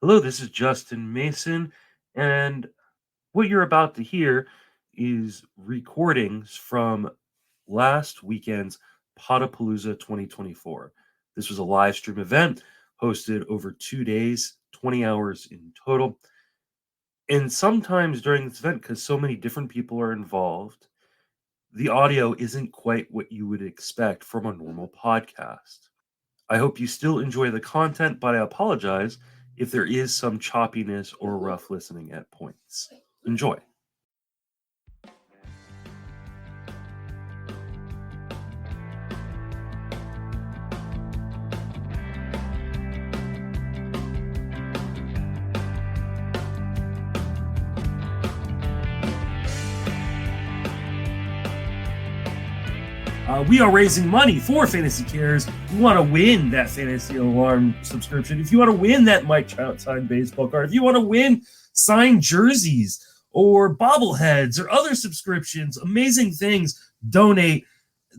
Hello, this is Justin Mason, and what you're about to hear is recordings from last weekend's Podapallooza 2024. This was a live stream event hosted over 2 days, 20 hours in total. And sometimes during this event, because so many different people are involved, the audio isn't quite what you would expect from a normal podcast. I hope you still enjoy the content, but I apologize if there is some choppiness or rough listening at points. Enjoy. We are raising money for Fantasy Cares. If you want to win that Fantasy Alarm subscription, if you want to win that Mike Trout signed baseball card, if you want to win signed jerseys or bobbleheads or other subscriptions, amazing things, donate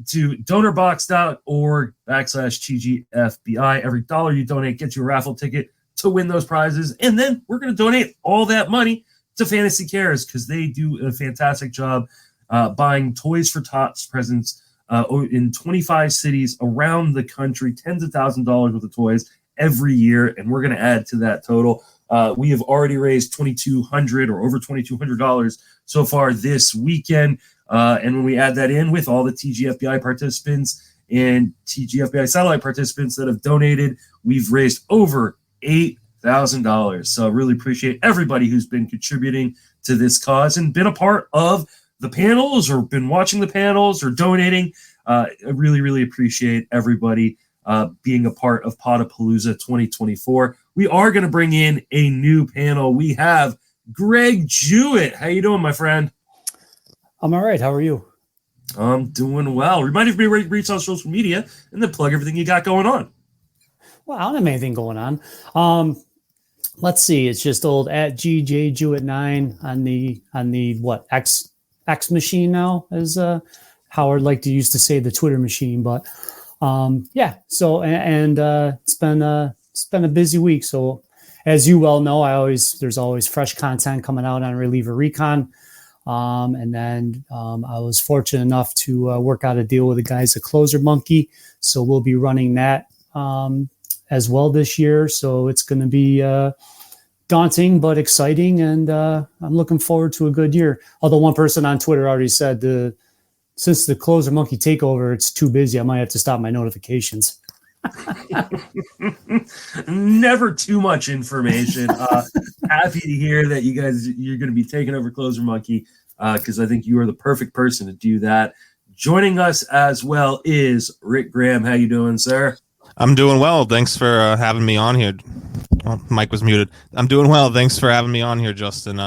to donorbox.org/TGFBI. Every dollar you donate gets you a raffle ticket to win those prizes. And then we're going to donate all that money to Fantasy Cares because they do a fantastic job buying Toys for Tots presents in 25 cities around the country, tens of thousands of dollars worth of toys every year, and we're going to add to that total. We have already raised $2,200 or over $2,200 so far this weekend, and when we add that in with all the TGFBI participants and TGFBI satellite participants that have donated, we've raised over $8,000. So I really appreciate everybody who's been contributing to this cause and been a part of the panels or been watching the panels or donating. I really, really appreciate everybody being a part of Podapallooza 2024. We are going to bring in a new panel. We have Greg Jewett. How you doing, my friend? I'm all right. How are you? I'm doing well. Remind everybody to reach on social media and then plug everything you got going on. Well, I don't have anything going on. Let's see. It's just old at GJ Jewett 9 on the what X machine now, as Howard liked to used to say, the Twitter machine. But yeah, so and it's been a busy week. So as you well know, there's always fresh content coming out on reliever Recon. And then I was fortunate enough to work out a deal with the guys at Closer Monkey. So we'll be running that as well this year. So it's going to be daunting but exciting, and I'm looking forward to a good year. Although one person on Twitter already said since the Closer Monkey takeover, it's too busy. I might have to stop my notifications. Never too much information. Happy to hear that you're going to be taking over Closer Monkey because I think you are the perfect person to do that. Joining us as well is Rick Graham. How you doing, sir? I'm doing well. Thanks for having me on here. Oh, Mike was muted. I'm doing well. Thanks for having me on here, Justin.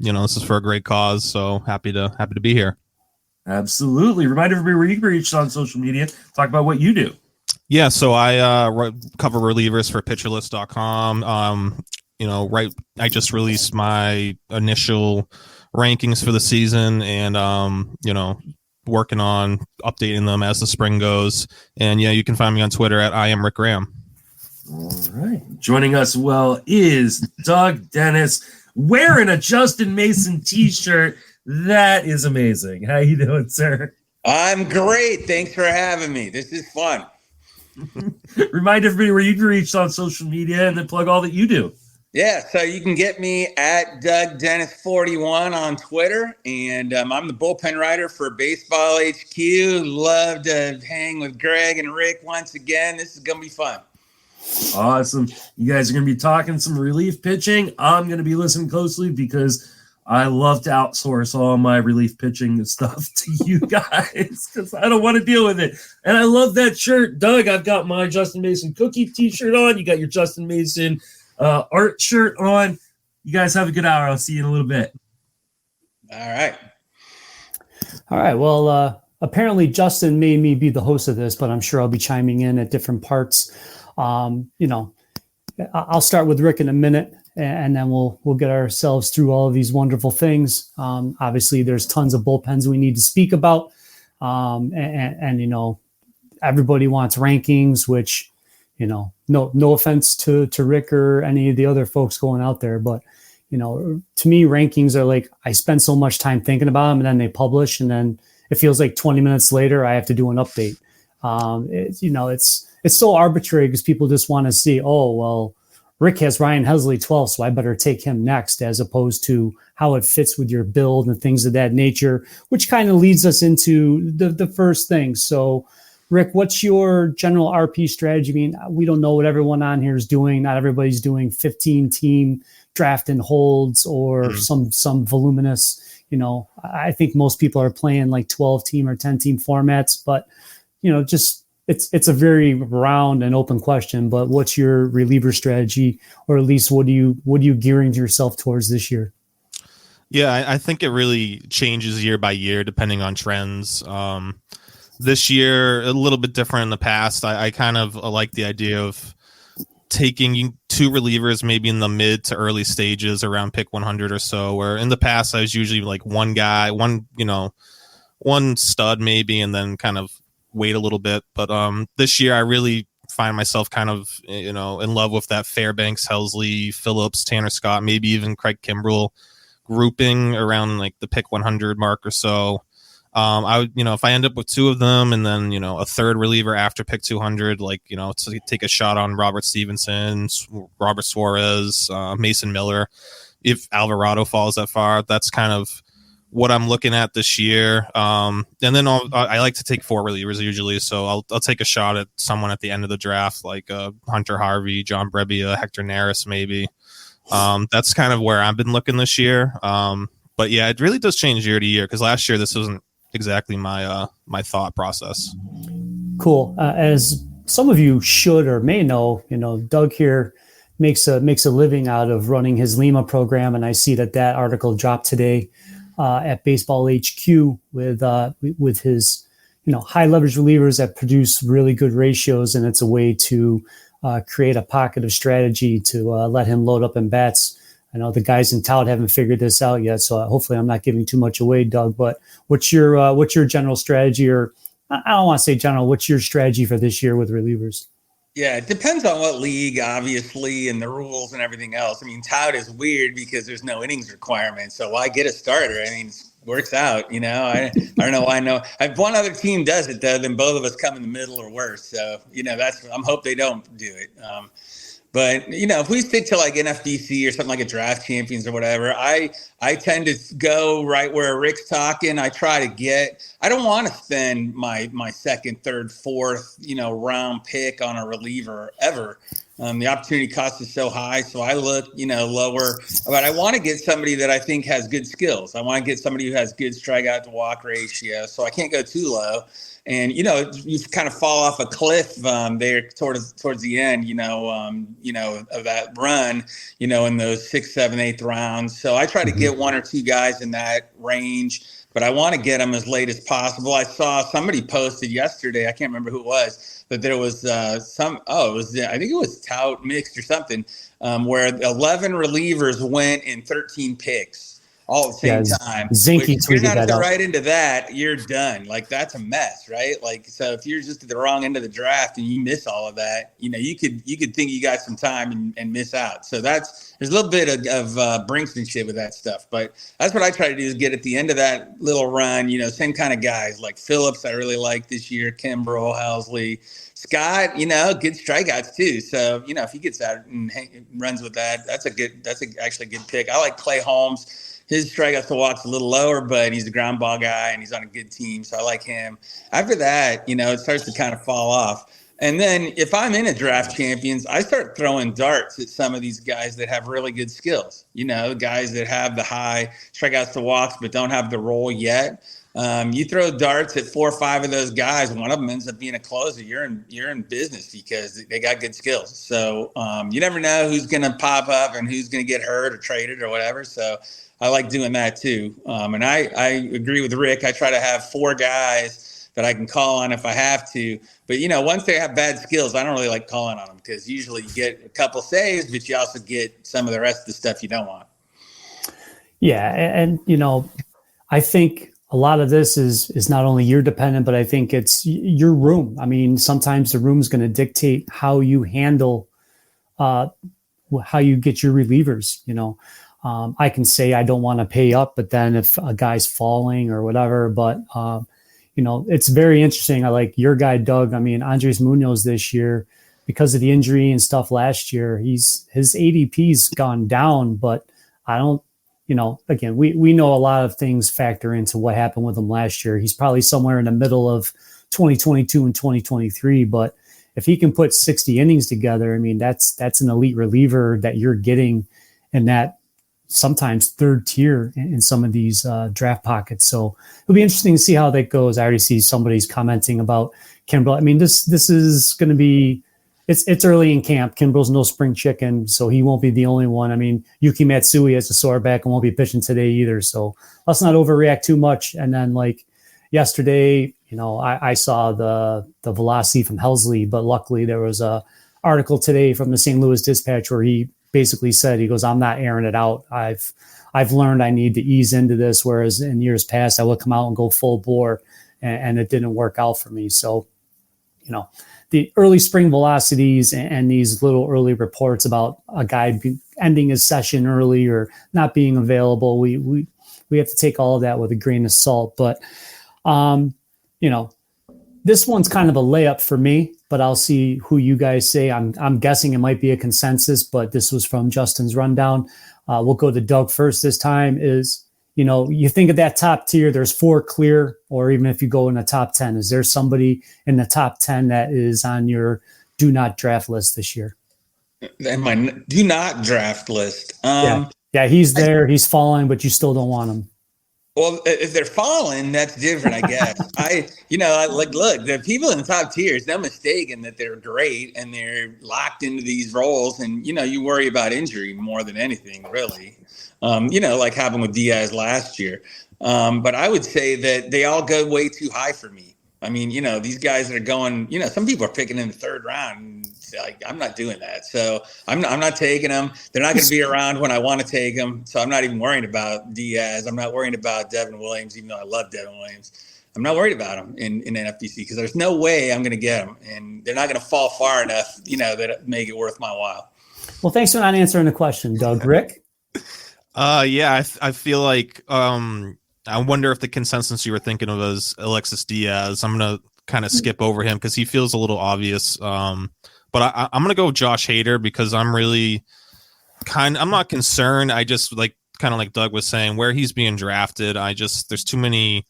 This is for a great cause, so happy to be here. Absolutely. Remind everybody where you can reach on social media. Talk about what you do. Yeah, so I cover relievers for pitcherlist.com. I just released my initial rankings for the season, and working on updating them as the spring goes. And yeah, you can find me on Twitter at I am Rick Graham. All right. Joining us well is Doug Dennis wearing a Justin Mason t-shirt. That is amazing. How you doing, sir? I'm great. Thanks for having me. This is fun. Remind everybody where you can reach on social media and then plug all that you do. Yeah, so you can get me at Doug Dennis 41 on Twitter, and I'm the bullpen writer for Baseball HQ. Love to hang with Greg and Rick once again. This is going to be fun. Awesome. You guys are going to be talking some relief pitching. I'm going to be listening closely because I love to outsource all my relief pitching stuff to you guys because I don't want to deal with it. And I love that shirt. Doug, I've got my Justin Mason cookie t-shirt on. You got your Justin Mason art shirt on. You guys have a good hour. I'll see you in a little bit. All right. Well, apparently Justin made me be the host of this, but I'm sure I'll be chiming in at different parts. I'll start with Rick in a minute, and then we'll get ourselves through all of these wonderful things. Obviously, there's tons of bullpens we need to speak about, and everybody wants rankings, which no offense to Rick or any of the other folks going out there, but to me, rankings are like, I spend so much time thinking about them and then they publish, and then it feels like 20 minutes later, I have to do an update. It's so arbitrary because people just want to see, oh, well, Rick has Ryan Hesley 12, so I better take him next, as opposed to how it fits with your build and things of that nature, which kind of leads us into the first thing. So, Rick, what's your general RP strategy? I mean, we don't know what everyone on here is doing. Not everybody's doing 15-team draft and holds or some voluminous, I think most people are playing like 12-team or 10-team formats, but, just it's a very round and open question, but what's your reliever strategy, or at least what are you gearing yourself towards this year? Yeah, I think it really changes year by year depending on trends. This year, a little bit different in the past. I kind of like the idea of taking 2 relievers maybe in the mid to early stages around pick 100 or so, where in the past I was usually like one guy, one stud maybe, and then kind of wait a little bit. But this year I really find myself kind of, in love with that Fairbanks, Helsley, Phillips, Tanner Scott, maybe even Craig Kimbrell grouping around like the pick 100 mark or so. I would, if I end up with 2 of them and then, a third reliever after pick 200, like, to take a shot on Robert Stevenson, Robert Suarez, Mason Miller, if Alvarado falls that far. That's kind of what I'm looking at this year. And then I like to take 4 relievers usually. So I'll take a shot at someone at the end of the draft, like Hunter Harvey, John Brebbia, Hector Neris, maybe. That's kind of where I've been looking this year. But yeah, it really does change year to year, because last year this wasn't exactly my thought process. Cool. As some of you should or may know, Doug here makes a living out of running his Lima program, and I see that article dropped today at Baseball HQ with his high leverage relievers that produce really good ratios, and it's a way to create a pocket of strategy to let him load up in bats. I know the guys in tout haven't figured this out yet, so hopefully I'm not giving too much away, Doug. But what's your general strategy, or I don't want to say general, what's your strategy for this year with relievers? Yeah, it depends on what league, obviously, and the rules and everything else. I mean, tout is weird because there's no innings requirement, so why get a starter? I mean, it works out, I don't know why. If one other team does it, though, then both of us come in the middle or worse. So, I'm hope they don't do it. But, if we stick to like NFDC or something like a draft champions or whatever, I tend to go right where Rick's talking. I don't want to spend my second, third, fourth, round pick on a reliever ever. The opportunity cost is so high. So I look, lower, but I want to get somebody that I think has good skills. I want to get somebody who has good strikeout to walk ratio. So I can't go too low. And, you kind of fall off a cliff there towards the end, of that run, in those 6th, 7th, 8th rounds. So I try to get 1 or 2 guys in that range, but I want to get them as late as possible. I saw somebody posted yesterday, I can't remember who it was, but there was I think it was Tout Mixed or something, where 11 relievers went in 13 picks. All at the same time. Zinky if you're tweeted that out. Right into that, you're done. Like, that's a mess, right? Like, so if you're just at the wrong end of the draft and you miss all of that, you could think you got some time and miss out. So there's a little bit of brinksmanship with that stuff. But that's what I try to do, is get at the end of that little run, same kind of guys like Phillips. I really like this year, Kimbrell, Helsley, Scott, good strikeouts too. So, if he gets out and runs with that, that's actually a good pick. I like Clay Holmes. His strikeouts to walk's a little lower, but he's a ground ball guy and he's on a good team, so I like him. After that, it starts to kind of fall off. And then if I'm in a draft champions, I start throwing darts at some of these guys that have really good skills. Guys that have the high strikeouts to walks but don't have the role yet. You throw darts at 4 or 5 of those guys, one of them ends up being a closer. You're in business because they got good skills. So you never know who's going to pop up and who's going to get hurt or traded or whatever. So I like doing that too. And I agree with Rick. I try to have 4 guys that I can call on if I have to. But, once they have bad skills, I don't really like calling on them, because usually you get a couple saves, but you also get some of the rest of the stuff you don't want. Yeah. And I think a lot of this is not only year dependent, but I think it's your room. I mean, sometimes the room's going to dictate how you handle, how you get your relievers. I can say I don't want to pay up, but then if a guy's falling or whatever, but it's very interesting. I like your guy, Doug. I mean, Andres Munoz this year, because of the injury and stuff last year, his ADP's gone down, but I don't, again, we know a lot of things factor into what happened with him last year. He's probably somewhere in the middle of 2022 and 2023, but if he can put 60 innings together, I mean, that's an elite reliever that you're getting in that sometimes third tier in some of these draft pockets. So it'll be interesting to see how that goes. I already see somebody's commenting about Kimbrel. I mean, this is going to be, it's early in camp. Kimbrel's no spring chicken, so he won't be the only one. I mean, Yuki Matsui has a sore back and won't be pitching today either. So let's not overreact too much. And then like yesterday, I saw the velocity from Helsley, but luckily there was a article today from the St. Louis Dispatch where he basically said, he goes, I'm not airing it out. I've learned I need to ease into this, whereas in years past I would come out and go full bore, and it didn't work out for me. So, the early spring velocities and these little early reports about a guy ending his session early or not being available, we have to take all of that with a grain of salt. But, this one's kind of a layup for me, but I'll see who you guys say. I'm guessing it might be a consensus, but this was from Justin's rundown. We'll go to Doug first this time. You think of that top tier, there's 4 clear, or even if you go in the top 10, is there somebody in the top 10 that is on your do not draft list this year? And my do not draft list. Yeah, he's there. He's falling, but you still don't want him. Well, if they're falling, that's different, I guess. Look, the people in the top tiers, they're mistaken that they're great and they're locked into these roles. And, you worry about injury more than anything, really. Like happened with Diaz last year. But I would say that they all go way too high for me. I mean, these guys that are going, some people are picking in the 3rd round. Like, I'm not doing that. So I'm not taking them. They're not going to be around when I want to take them. So I'm not even worried about Diaz. I'm not worried about Devin Williams, even though I love Devin Williams. I'm not worried about them in NFBC because there's no way I'm going to get them. And they're not going to fall far enough, that make it worth my while. Well, thanks for not answering the question, Doug. Rick? I feel like I wonder if the consensus you were thinking of was Alexis Diaz. I'm going to kind of skip over him because he feels a little obvious. But I'm going to go with Josh Hader because I'm really I'm not concerned. I just kind of like Doug was saying, where he's being drafted. There's too many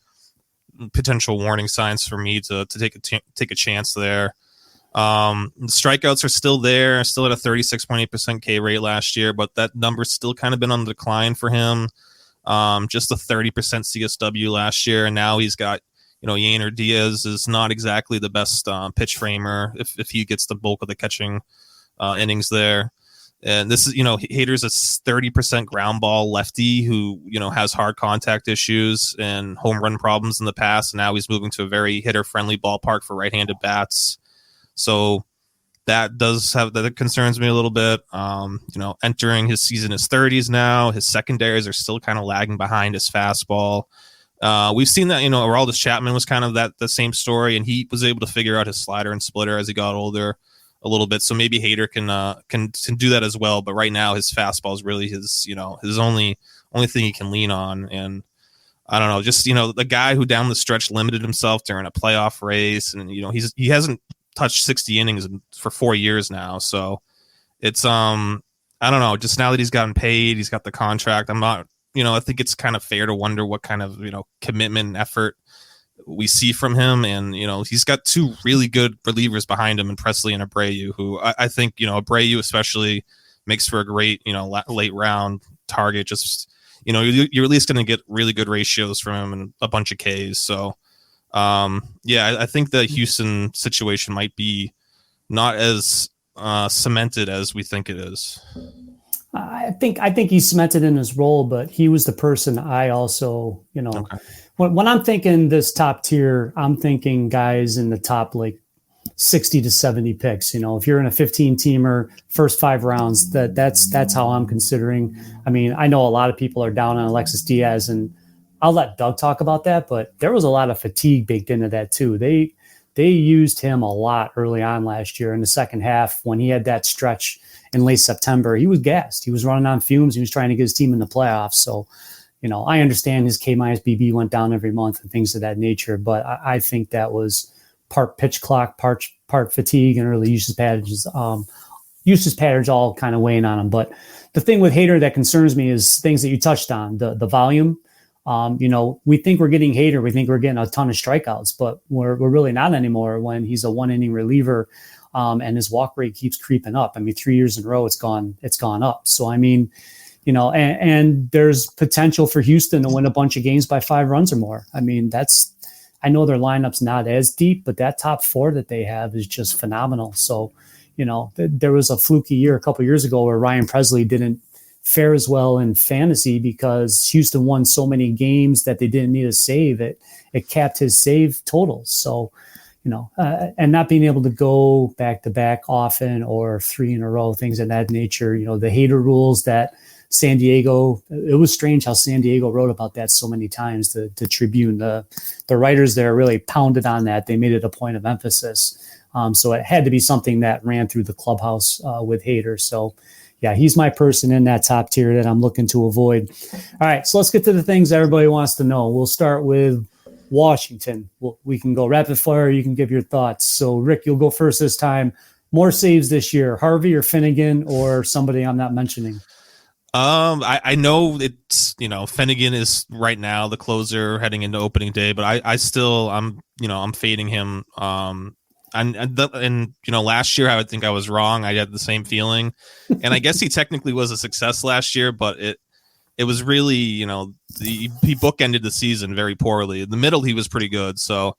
potential warning signs for me to take a chance there. The strikeouts are still there, still at a 36.8% K rate last year, but that number's still kind of been on the decline for him. Just a 30% CSW last year, and now he's got, Yainer Diaz is not exactly the best pitch framer if he gets the bulk of the catching innings there. And this is, Hader's a 30% ground ball lefty who, has hard contact issues and home run problems in the past. And now he's moving to a very hitter friendly ballpark for right-handed bats. So that concerns me a little bit. Entering his season his 30s now, his secondaries are still kind of lagging behind his fastball. We've seen that, Aroldis Chapman was kind of the same story, and he was able to figure out his slider and splitter as he got older a little bit. So maybe Hader can do that as well. But right now his fastball is really his only thing he can lean on. And I don't know, just, the guy who down the stretch limited himself during a playoff race, and, he hasn't touched 60 innings for 4 years now. So it's, I don't know, just now that he's gotten paid, he's got the contract. I'm not, I think it's kind of fair to wonder what kind of, commitment and effort we see from him. And, he's got 2 really good relievers behind him in Presley and Abreu, who I think, Abreu especially makes for a great, late round target. Just, you're at least going to get really good ratios from him and a bunch of Ks. So, I think the Houston situation might be not as cemented as we think it is. I think he's cemented in his role, but he was the person I also, okay. When I'm thinking this top tier, I'm thinking guys in the top 60 to 70 picks. If you're in a 15-teamer, first 5 rounds, that's how I'm considering. I mean, I know a lot of people are down on Alexis Diaz, and I'll let Doug talk about that, but there was a lot of fatigue baked into that too. They used him a lot early on last year in the second half when he had that stretch in late September. He was gassed. He was running on fumes. He was trying to get his team in the playoffs. So, I understand his K-BB went down every month and things of that nature, but I think that was part pitch clock, part fatigue, and early usage patterns. Usage patterns all kind of weighing on him. But the thing with Hader that concerns me is things that you touched on, the volume. We think we're getting Hader. We think we're getting a ton of strikeouts, but we're really not anymore when he's a 1-inning reliever and his walk rate keeps creeping up. 3 years in a row, it's gone up. So, and there's potential for Houston to win a bunch of games by 5 runs or more. I know their lineup's not as deep, but that top 4 that they have is just phenomenal. So, there was a fluky year a couple years ago where Ryan Presley didn't fare as well in fantasy because Houston won so many games that they didn't need a save. It capped his save totals. So, and not being able to go back to back often or 3 in a row, things of that nature, the Hader rules that San Diego, it was strange how San Diego wrote about that so many times. The Tribune, the writers there really pounded on that. They made it a point of emphasis. So it had to be something that ran through the clubhouse with Hader. So, yeah, he's my person in that top tier that I'm looking to avoid. All right, so let's get to the things everybody wants to know. We'll start with Washington. We can go rapid fire. You can give your thoughts. So, Rick, you'll go first this time. More saves this year, Harvey or Finnegan or somebody I'm not mentioning? I know it's, Finnegan is right now the closer heading into opening day, but I'm fading him. And last year I would think I was wrong. I had the same feeling, and I guess he technically was a success last year, but it was really, he bookended the season very poorly. In the middle, he was pretty good. So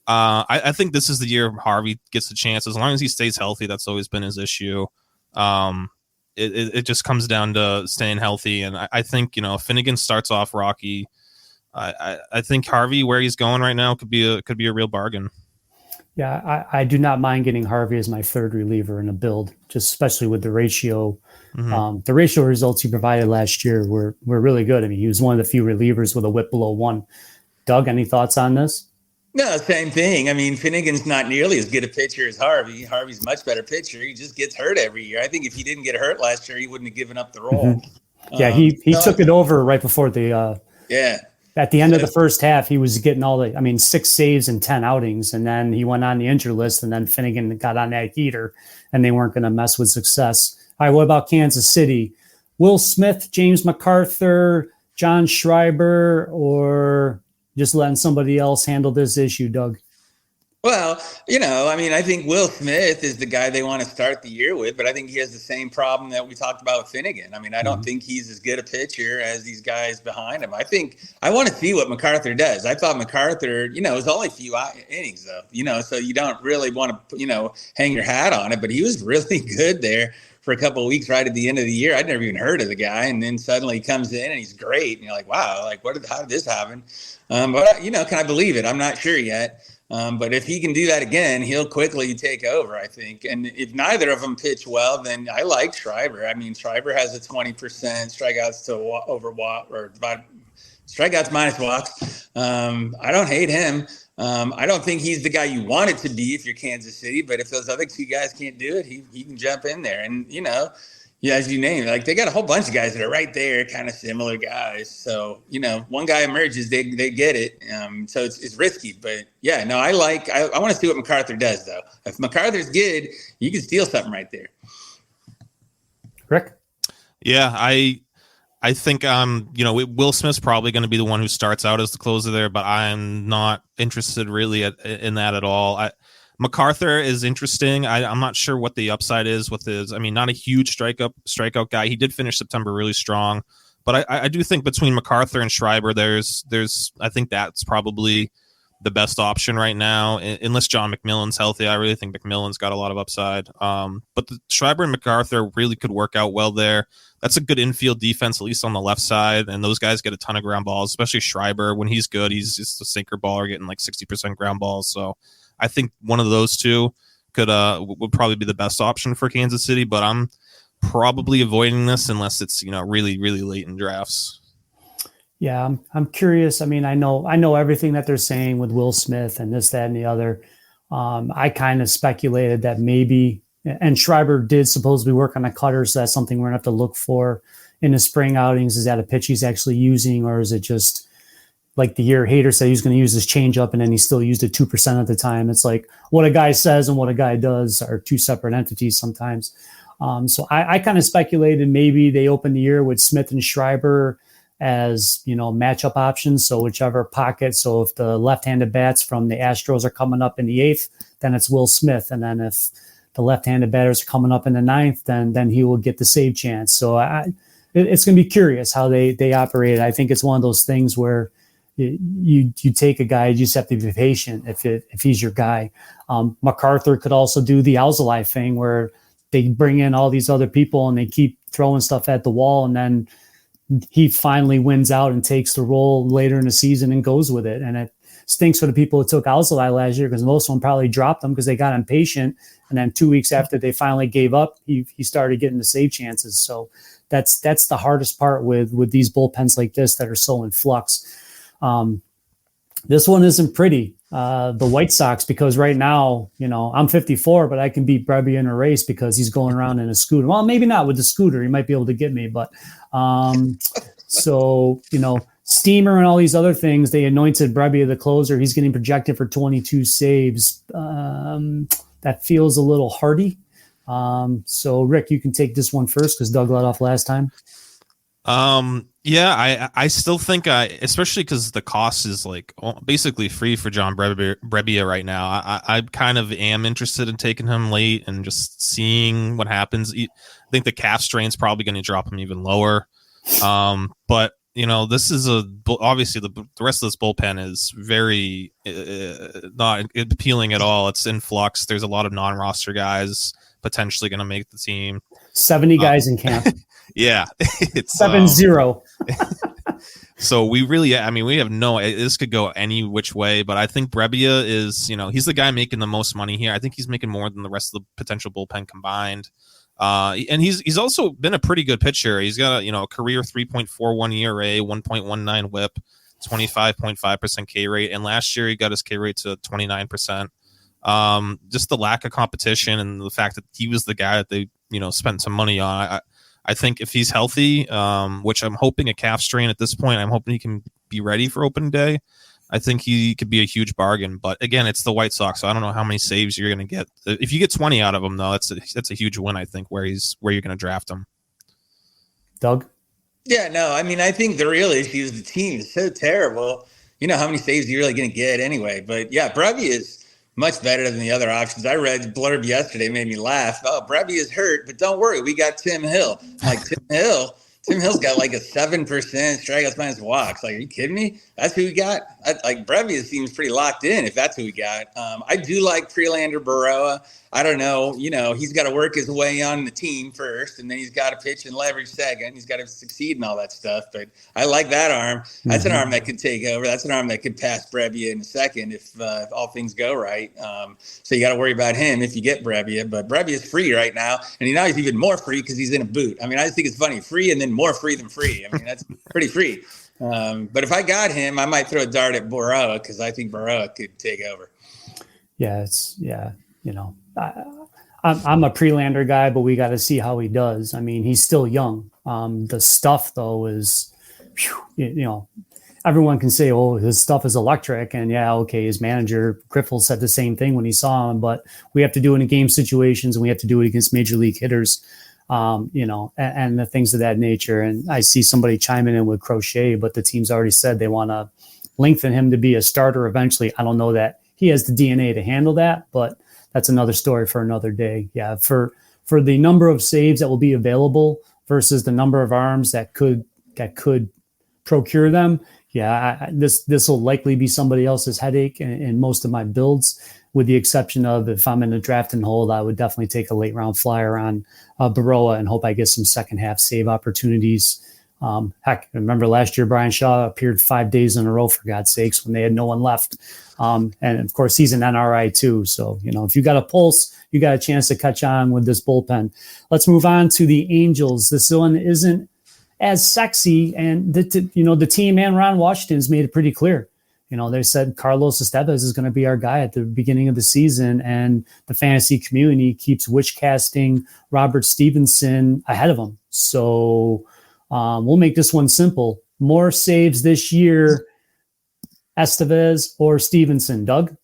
I think this is the year Harvey gets a chance. As long as he stays healthy, that's always been his issue. It just comes down to staying healthy, and I think if Finnegan starts off rocky, I think Harvey, where he's going right now, could be a real bargain. Yeah, I do not mind getting Harvey as my third reliever in a build, just especially with the ratio. Mm-hmm. The ratio results he provided last year were really good. He was one of the few relievers with a whip below 1. Doug, any thoughts on this? No, same thing. Finnegan's not nearly as good a pitcher as Harvey. Harvey's a much better pitcher. He just gets hurt every year. I think if he didn't get hurt last year, he wouldn't have given up the role. Mm-hmm. Yeah, he took it over right before the At the end of the first half, he was getting 6 saves and 10 outings, and then he went on the injury list, and then Finnegan got on that heater, and they weren't going to mess with success. All right, what about Kansas City? Will Smith, James MacArthur, John Schreiber, or just letting somebody else handle this issue, Doug? Well, I think Will Smith is the guy they want to start the year with, but I think he has the same problem that we talked about with Finnegan. I don't think he's as good a pitcher as these guys behind him. I want to see what MacArthur does. I thought MacArthur, it was only a few innings though, so you don't really want to, hang your hat on it, but he was really good there for a couple of weeks right at the end of the year. I'd never even heard of the guy, and then suddenly he comes in and he's great, and you're like, wow, how did this happen? But can I believe it? I'm not sure yet. But if he can do that again, he'll quickly take over, I think. And if neither of them pitch well, then I like Schreiber. Schreiber has a 20% strikeouts to over walk, or strikeouts minus walks. I don't hate him. I don't think he's the guy you want it to be if you're Kansas City, but if those other 2 guys can't do it, he can jump in there. And, as you name it, they got a whole bunch of guys that are right there, kind of similar guys. So, one guy emerges, they get it. So it's risky, but yeah, no, I want to see what MacArthur does though. If MacArthur's good, you can steal something right there. Rick? Yeah, I think, Will Smith's probably going to be the one who starts out as the closer there, but I'm not interested really in that at all. MacArthur is interesting. I'm not sure what the upside is with his. Not a huge strikeout guy. He did finish September really strong, but I do think between MacArthur and Schreiber, there's I think that's probably the best option right now, unless John McMillan's healthy. I really think McMillan's got a lot of upside. But the Schreiber and MacArthur really could work out well there. That's a good infield defense, at least on the left side, and those guys get a ton of ground balls, especially Schreiber. When he's good, he's just a sinker baller getting 60% ground balls. So I think one of those two would probably be the best option for Kansas City, but I'm probably avoiding this unless it's really, really late in drafts. Yeah, I'm curious. I mean, I know everything that they're saying with Will Smith and this, that, and the other. I kind of speculated that maybe, and Schreiber did supposedly work on a cutter, so that's something we're gonna have to look for in the spring outings. Is that a pitch he's actually using, or is it just like the year Hader said he was going to use his changeup and then he still used it 2% of the time? It's like what a guy says and what a guy does are two separate entities sometimes. So I kind of speculated maybe they opened the year with Smith and Schreiber as, matchup options. So whichever pocket. So if the left-handed bats from the Astros are coming up in the 8th, then it's Will Smith. And then if the left-handed batters are coming up in the 9th, then he will get the save chance. So it's going to be curious how they operate. I think it's one of those things where you take a guy, you just have to be patient if he's your guy. MacArthur could also do the Alzolay thing where they bring in all these other people and they keep throwing stuff at the wall, and then he finally wins out and takes the role later in the season and goes with it. And it stinks for the people who took Alzolay last year because most of them probably dropped him because they got impatient. And then 2 weeks after they finally gave up, he started getting the save chances. So that's the hardest part with these bullpens like this that are so in flux. This one isn't pretty. The White Sox, because right now, I'm 54, but I can beat Brebbia in a race because he's going around in a scooter. Well, maybe not with the scooter. He might be able to get me, but so, Steamer and all these other things, they anointed Brebbia the closer. He's getting projected for 22 saves. That feels a little hardy. So Rick, you can take this one first because Doug let off last time. Yeah, I still think especially because the cost is like basically free for John Brebbia right now. I kind of am interested in taking him late and just seeing what happens. I think the calf strain's probably going to drop him even lower. But this is obviously the rest of this bullpen is very not appealing at all. It's in flux. There's a lot of non-roster guys potentially going to make the team. 70 guys in camp. Yeah, it's 7-0. So we really, we have this could go any which way, but I think Brebbia is, he's the guy making the most money here. I think he's making more than the rest of the potential bullpen combined. And he's also been a pretty good pitcher. He's got a career 3.41 ERA, 1.19 WHIP, 25.5% K rate, and last year he got his K rate to 29%. Just the lack of competition and the fact that he was the guy that they spent some money on. I think if he's healthy, which I'm hoping a calf strain at this point, I'm hoping he can be ready for opening day. I think he could be a huge bargain. But again, it's the White Sox, so I don't know how many saves you're going to get. If you get 20 out of him, though, that's a huge win. I think where you're going to draft him. Doug? Yeah, no, I think the real issue is the team is so terrible. How many saves you're really going to get anyway. But yeah, Brebbia is much better than the other options. I read the blurb yesterday, made me laugh. Oh, Brebbia is hurt, but don't worry, we got Tim Hill. Like Tim Hill's got like a 7% strikeouts minus walks. Like, are you kidding me? That's who we got. Brebbia seems pretty locked in if that's who we got. I do like Prelander Baroa. I don't know. He's got to work his way on the team first, and then he's got to pitch and leverage second. He's got to succeed and all that stuff. But I like that arm. That's an arm that could take over. That's an arm that could pass Brebbia in a second if all things go right. So you got to worry about him if you get Brebbia. But Brebbia is free right now, and now he's even more free because he's in a boot. I just think it's funny. Free and then more free than free. That's pretty free. But if I got him, I might throw a dart at Baroa because I think Baroa could take over. Yeah, I'm a Prelander guy, but we got to see how he does. He's still young. The stuff, though, is, everyone can say, oh, his stuff is electric. And yeah, okay, his manager, Griffel, said the same thing when he saw him. But we have to do it in game situations, and we have to do it against major league hitters, and the things of that nature. And I see somebody chiming in with Crochet, but the team's already said they want to lengthen him to be a starter eventually. I don't know that he has the DNA to handle that, but that's another story for another day. Yeah, for the number of saves that will be available versus the number of arms that could procure them. Yeah, this will likely be somebody else's headache in most of my builds, with the exception of if I'm in a draft and hold, I would definitely take a late round flyer on Baroa and hope I get some second half save opportunities. Heck, remember last year, Brian Shaw appeared 5 days in a row, for God's sakes, when they had no one left. And of course, he's an NRI too. So, if you got a pulse, you got a chance to catch on with this bullpen. Let's move on to the Angels. This one isn't as sexy. And the team and Ron Washington's made it pretty clear. They said Carlos Estevez is going to be our guy at the beginning of the season, and the fantasy community keeps wish casting Robert Stevenson ahead of him. So we'll make this one simple. More saves this year, Estevez or Stevenson? Doug?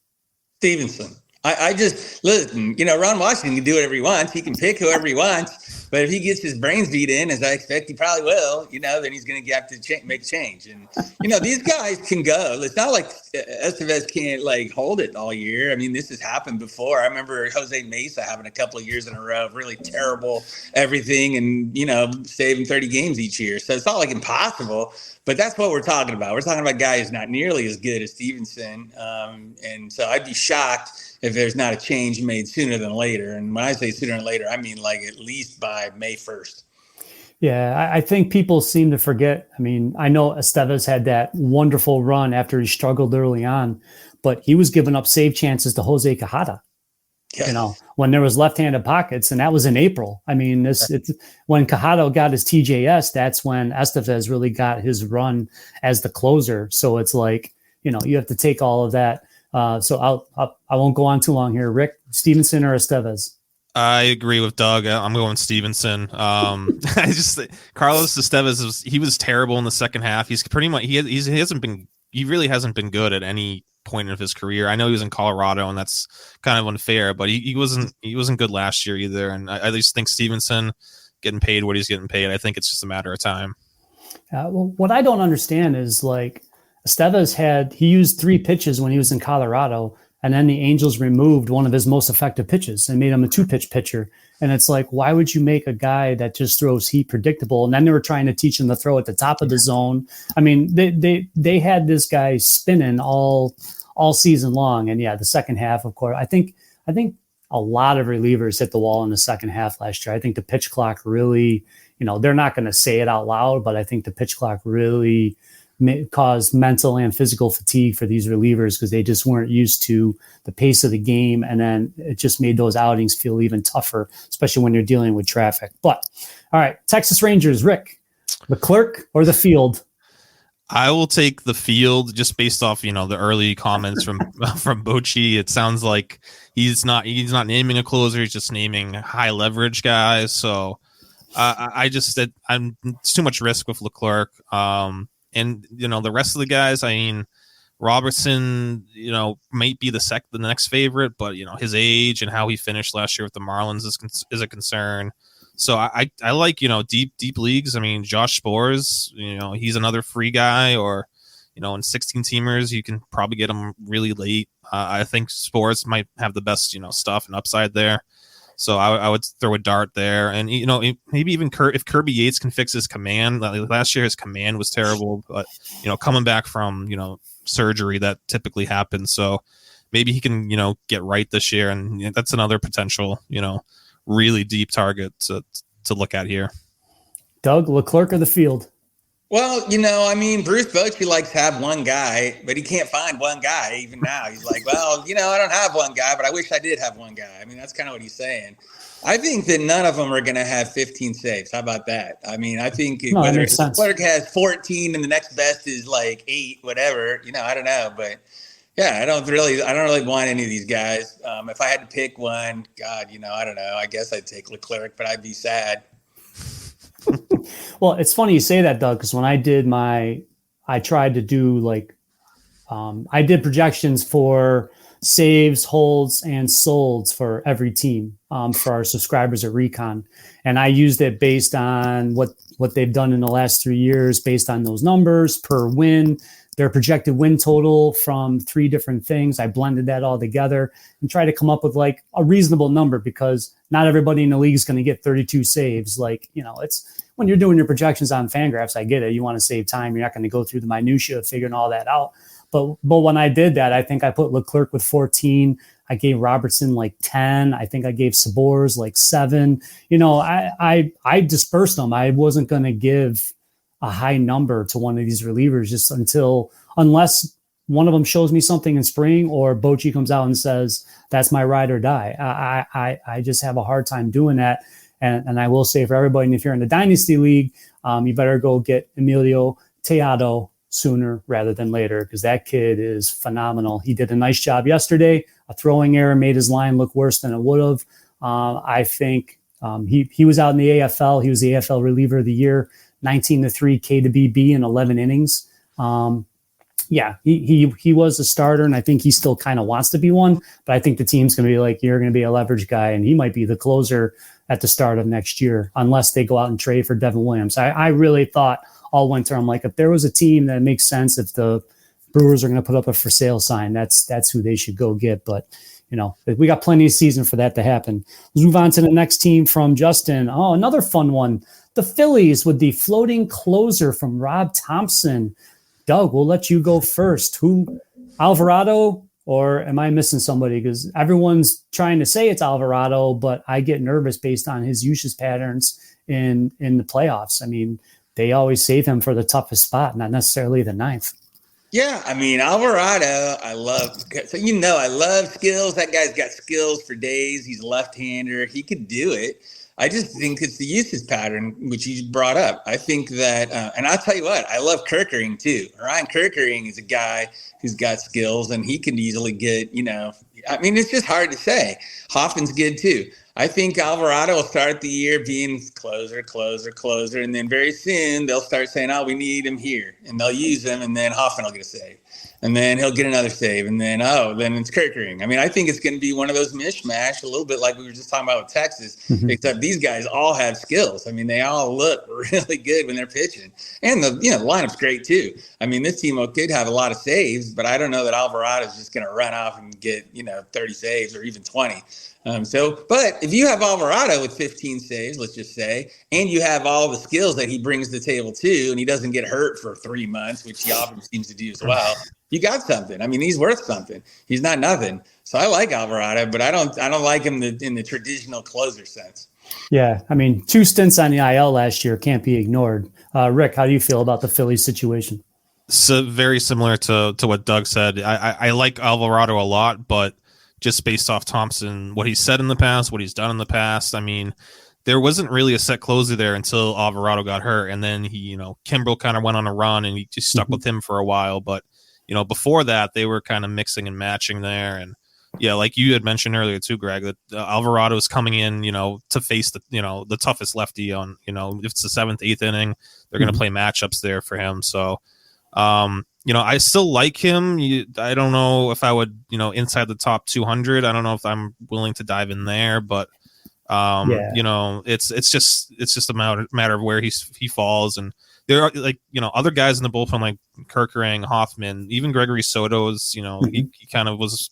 Stevenson. I just listen. Ron Washington can do whatever he wants. He can pick whoever he wants. But if he gets his brains beat in, as I expect he probably will, then he's going to have to make a change. And these guys can go. It's not like Estevez can't hold it all year. I mean, this has happened before. I remember Jose Mesa having a couple of years in a row of really terrible everything, and saving 30 games each year. So it's not like impossible. But that's what we're talking about. We're talking about guys not nearly as good as Stevenson. And so I'd be shocked if there's not a change made sooner than later. And when I say sooner than later, I mean at least by May 1st. Yeah, I think people seem to forget. I mean, I know Estevez had that wonderful run after he struggled early on, but he was giving up save chances to Jose Quijada. Yes. When there was left-handed pockets, and that was in April. I mean, it's when Quijada got his TJS, that's when Estevez really got his run as the closer. So it's you have to take all of that. So I won't go on too long here. Rick, Stevenson or Estevez? I agree with Doug. I'm going Stevenson. I just Carlos Estevez he was terrible in the second half. He's pretty much he really hasn't been good at any point of his career. I know he was in Colorado, and that's kind of unfair, but he wasn't good last year either. And I just think Stevenson getting paid what he's getting paid. I think it's just a matter of time. Well, what I don't understand is Estevez he used 3 pitches when he was in Colorado, and then the Angels removed one of his most effective pitches and made him a 2-pitch pitcher. And it's why would you make a guy that just throws heat predictable? And then they were trying to teach him to throw at the top of the zone. I mean, they had this guy spinning all season long. And yeah, the second half, of course, I think a lot of relievers hit the wall in the second half last year. I think the pitch clock really, they're not going to say it out loud, but I think the pitch clock really caused mental and physical fatigue for these relievers because they just weren't used to the pace of the game. And then it just made those outings feel even tougher, especially when you're dealing with traffic. But all right, Texas Rangers, Rick, the clerk or the field? I will take the field just based off, the early comments from Bochy. It sounds like he's not naming a closer. He's just naming high leverage guys. So it's too much risk with Leclerc. And, the rest of the guys, I mean, Robertson, might be the next favorite, but, his age and how he finished last year with the Marlins is a concern. So I like, deep leagues. I mean, Josh Spores, he's another free guy, or, in 16 teamers, you can probably get him really late. I think Spores might have the best, stuff and upside there. So I would throw a dart there, and maybe even if Kirby Yates can fix his command. Last year his command was terrible, but coming back from surgery, that typically happens. So maybe he can get right this year, and that's another potential really deep target to look at here. Doug, Leclerc or the field? Well, Bruce Bochy likes to have one guy, but he can't find one guy even now. He's like, well, I don't have one guy, but I wish I did have one guy. I mean, that's kind of what he's saying. I think that none of them are going to have 15 saves. How about that? I mean, I think whether Leclerc has 14 and the next best is 8, whatever, I don't know. But yeah, I don't really want any of these guys. If I had to pick one, God, I don't know. I guess I'd take Leclerc, but I'd be sad. Well, it's funny you say that, Doug, because when I tried to do I did projections for saves, holds, and solds for every team for our subscribers at Recon. And I used it based on what they've done in the last 3 years, based on those numbers per win, their projected win total from 3 different things. I blended that all together and tried to come up with a reasonable number, because not everybody in the league is going to get 32 saves. It's when you're doing your projections on Fangraphs, I get it. You want to save time. You're not going to go through the minutia of figuring all that out. But when I did that, I think I put Leclerc with 14. I gave Robertson 10. I think I gave Sabors 7. I dispersed them. I wasn't going to give a high number to one of these relievers just unless one of them shows me something in spring, or Bochy comes out and says, that's my ride or die. I just have a hard time doing that. And I will say for everybody, and if you're in the Dynasty League, you better go get Emilio Teado sooner rather than later, because that kid is phenomenal. He did a nice job yesterday. A throwing error made his line look worse than it would have. I think he was out in the AFL. He was the AFL reliever of the year, 19-3 K to BB in 11 innings. He was a starter, and I think he still kind of wants to be one. But I think the team's going to be like, you're going to be a leverage guy, and he might be the closer at the start of next year, unless they go out and trade for Devin Williams. I really thought all winter, I'm like, if there was a team that makes sense, if the Brewers are going to put up a for sale sign, that's who they should go get. But we got plenty of season for that to happen. Let's move on to the next team from Justin. Oh, another fun one. The Phillies with the floating closer from Rob Thompson. Doug, we'll let you go first. Who, Alvarado, or am I missing somebody? Because everyone's trying to say it's Alvarado, but I get nervous based on his usage patterns in the playoffs. I mean, they always save him for the toughest spot, not necessarily the ninth. Yeah, I mean, Alvarado, I love. So I love skills. That guy's got skills for days. He's a left-hander. He could do it. I just think it's the usage pattern, which you brought up. I think that, and I'll tell you what, I love Kerkering too. Ryan Kerkering is a guy who's got skills, and he can easily get, I mean, it's just hard to say. Hoffman's good too. I think Alvarado will start the year being closer, and then very soon they'll start saying, oh, we need him here, and they'll use him, and then Hoffman will get a save. And then he'll get another save, and then it's Kerkering. I mean, I think it's going to be one of those mishmash, a little bit like we were just talking about with Texas, except these guys all have skills. I mean, they all look really good when they're pitching, and the lineup's great too. I mean, this team could have a lot of saves, but I don't know that Alvarado is just going to run off and get 30 saves or even 20. But if you have Alvarado with 15 saves, let's just say, and you have all the skills that he brings to the table too, and he doesn't get hurt for 3 months, which he often seems to do as well, you got something. I mean, he's worth something. He's not nothing. So I like Alvarado, but I don't like him in the traditional closer sense. Yeah, I mean, 2 stints on the IL last year can't be ignored. Rick, how do you feel about the Phillies situation? So very similar to what Doug said. I like Alvarado a lot, but just based off Thompson, what he's said in the past, what he's done in the past, I mean, there wasn't really a set closer there until Alvarado got hurt, and then he, Kimbrel kind of went on a run, and he just stuck with him for a while. But before that, they were kind of mixing and matching there, and yeah, like you had mentioned earlier too, Greg, that Alvarado is coming in, to face the toughest lefty on, if it's the 7th, 8th inning, they're going to play matchups there for him. So, I still like him. I don't know if I would, inside the top 200. I don't know if I'm willing to dive in there, but it's just a matter of where he falls. And there are other guys in the bullpen like Kerkering, Hoffman, even Gregory Soto's. He kind of was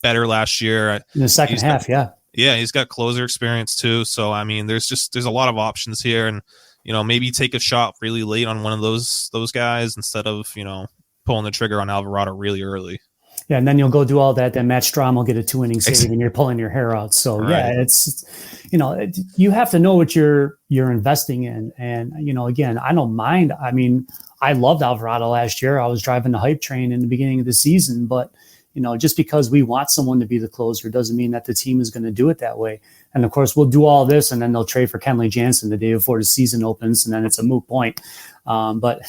better last year in the second half. Yeah, he's got closer experience too. So I mean, there's a lot of options here, and maybe take a shot really late on one of those guys instead of pulling the trigger on Alvarado really early. Yeah, and then you'll go do all that. Then Matt Strom will get a 2-inning save, and you're pulling your hair out. So right. Yeah, it's you have to know what you're investing in. And again, I don't mind. I mean, I loved Alvarado last year. I was driving the hype train in the beginning of the season, but just because we want someone to be the closer doesn't mean that the team is going to do it that way. And of course, we'll do all this, and then they'll trade for Kenley Jansen the day before the season opens, and then it's a moot point. But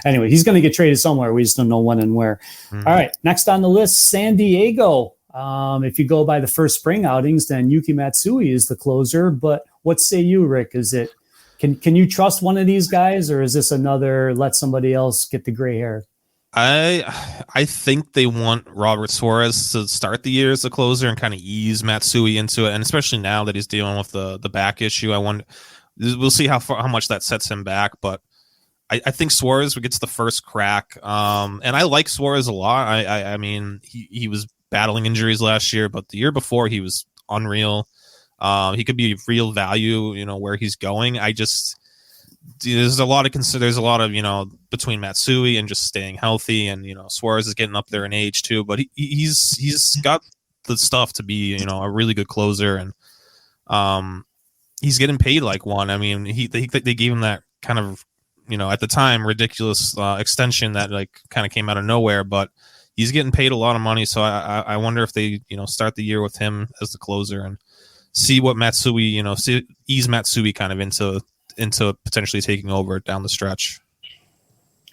anyway, he's going to get traded somewhere. We just don't know when and where. Mm-hmm. All right, next on the list, San Diego. If you go by the first spring outings, then Yuki Matsui is the closer. But what say you, Rick? Is it can you trust one of these guys, or is this another let somebody else get the gray hair? I think they want Robert Suarez to start the year as a closer and kind of ease Matsui into it, and especially now that he's dealing with the back issue, we'll see how much that sets him back. But I think Suarez gets the first crack, and I like Suarez a lot. I mean, he was battling injuries last year, but the year before he was unreal. He could be real value, where he's going. There's a lot of between Matsui and just staying healthy, and Suarez is getting up there in age too, but he's got the stuff to be a really good closer, and he's getting paid like one. I mean, they gave him that kind of at the time ridiculous extension that kind of came out of nowhere, but he's getting paid a lot of money. So I wonder if they start the year with him as the closer, and see what Matsui, ease Matsui kind of into potentially taking over down the stretch.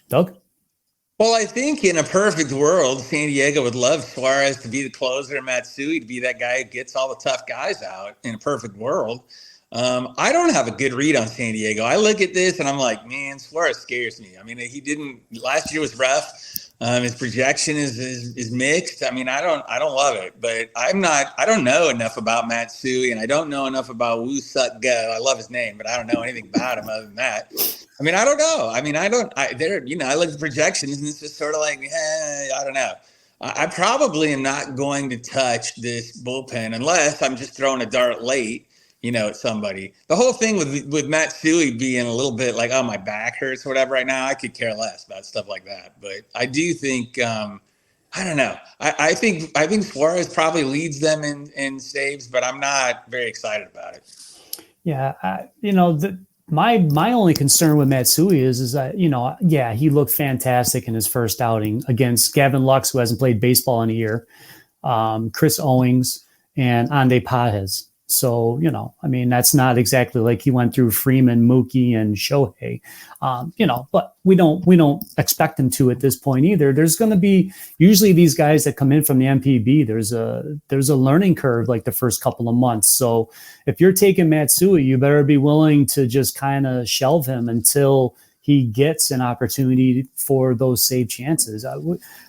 Doug? Well, I think in a perfect world, San Diego would love Suarez to be the closer and Matsui to be that guy who gets all the tough guys out in a perfect world. I don't have a good read on San Diego. I look at this and I'm like, man, Suarez scares me. I mean, last year was rough. His projection is mixed. I mean, I don't love it, but I don't know enough about Matsui, and I don't know enough about Woo Suk Go. I love his name, but I don't know anything about him other than that. I mean, I don't know. I mean, I look at the projections and it's just sort of like, I don't know. I probably am not going to touch this bullpen unless I'm just throwing a dart late, at somebody. The whole thing with Matsui being a little bit like, oh, my back hurts or whatever right now, I could care less about stuff like that. But I do think, I don't know. I think Suarez probably leads them in saves, but I'm not very excited about it. Yeah, my only concern with Matsui is that, he looked fantastic in his first outing against Gavin Lux, who hasn't played baseball in a year, Chris Owings, and Ande Pages. So, that's not exactly like he went through Freeman, Mookie, and Shohei, but we don't expect him to at this point either. There's going to be usually these guys that come in from the MPB. There's a learning curve like the first couple of months. So if you're taking Matsui, you better be willing to just kind of shelve him until he gets an opportunity for those save chances.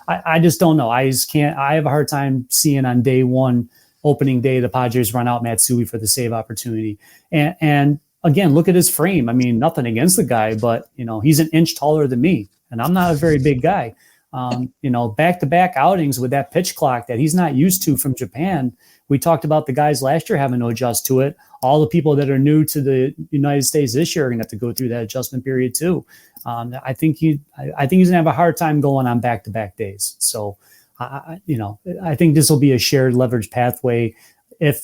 I just don't know. I have a hard time seeing on day one, opening day, the Padres run out Matsui for the save opportunity. And again, look at his frame. I mean, nothing against the guy, but he's an inch taller than me, and I'm not a very big guy. Back-to-back outings with that pitch clock that he's not used to from Japan. We talked about the guys last year having to adjust to it. All the people that are new to the United States this year are going to have to go through that adjustment period too. I think he's going to have a hard time going on back-to-back days. So, I think this will be a shared leverage pathway if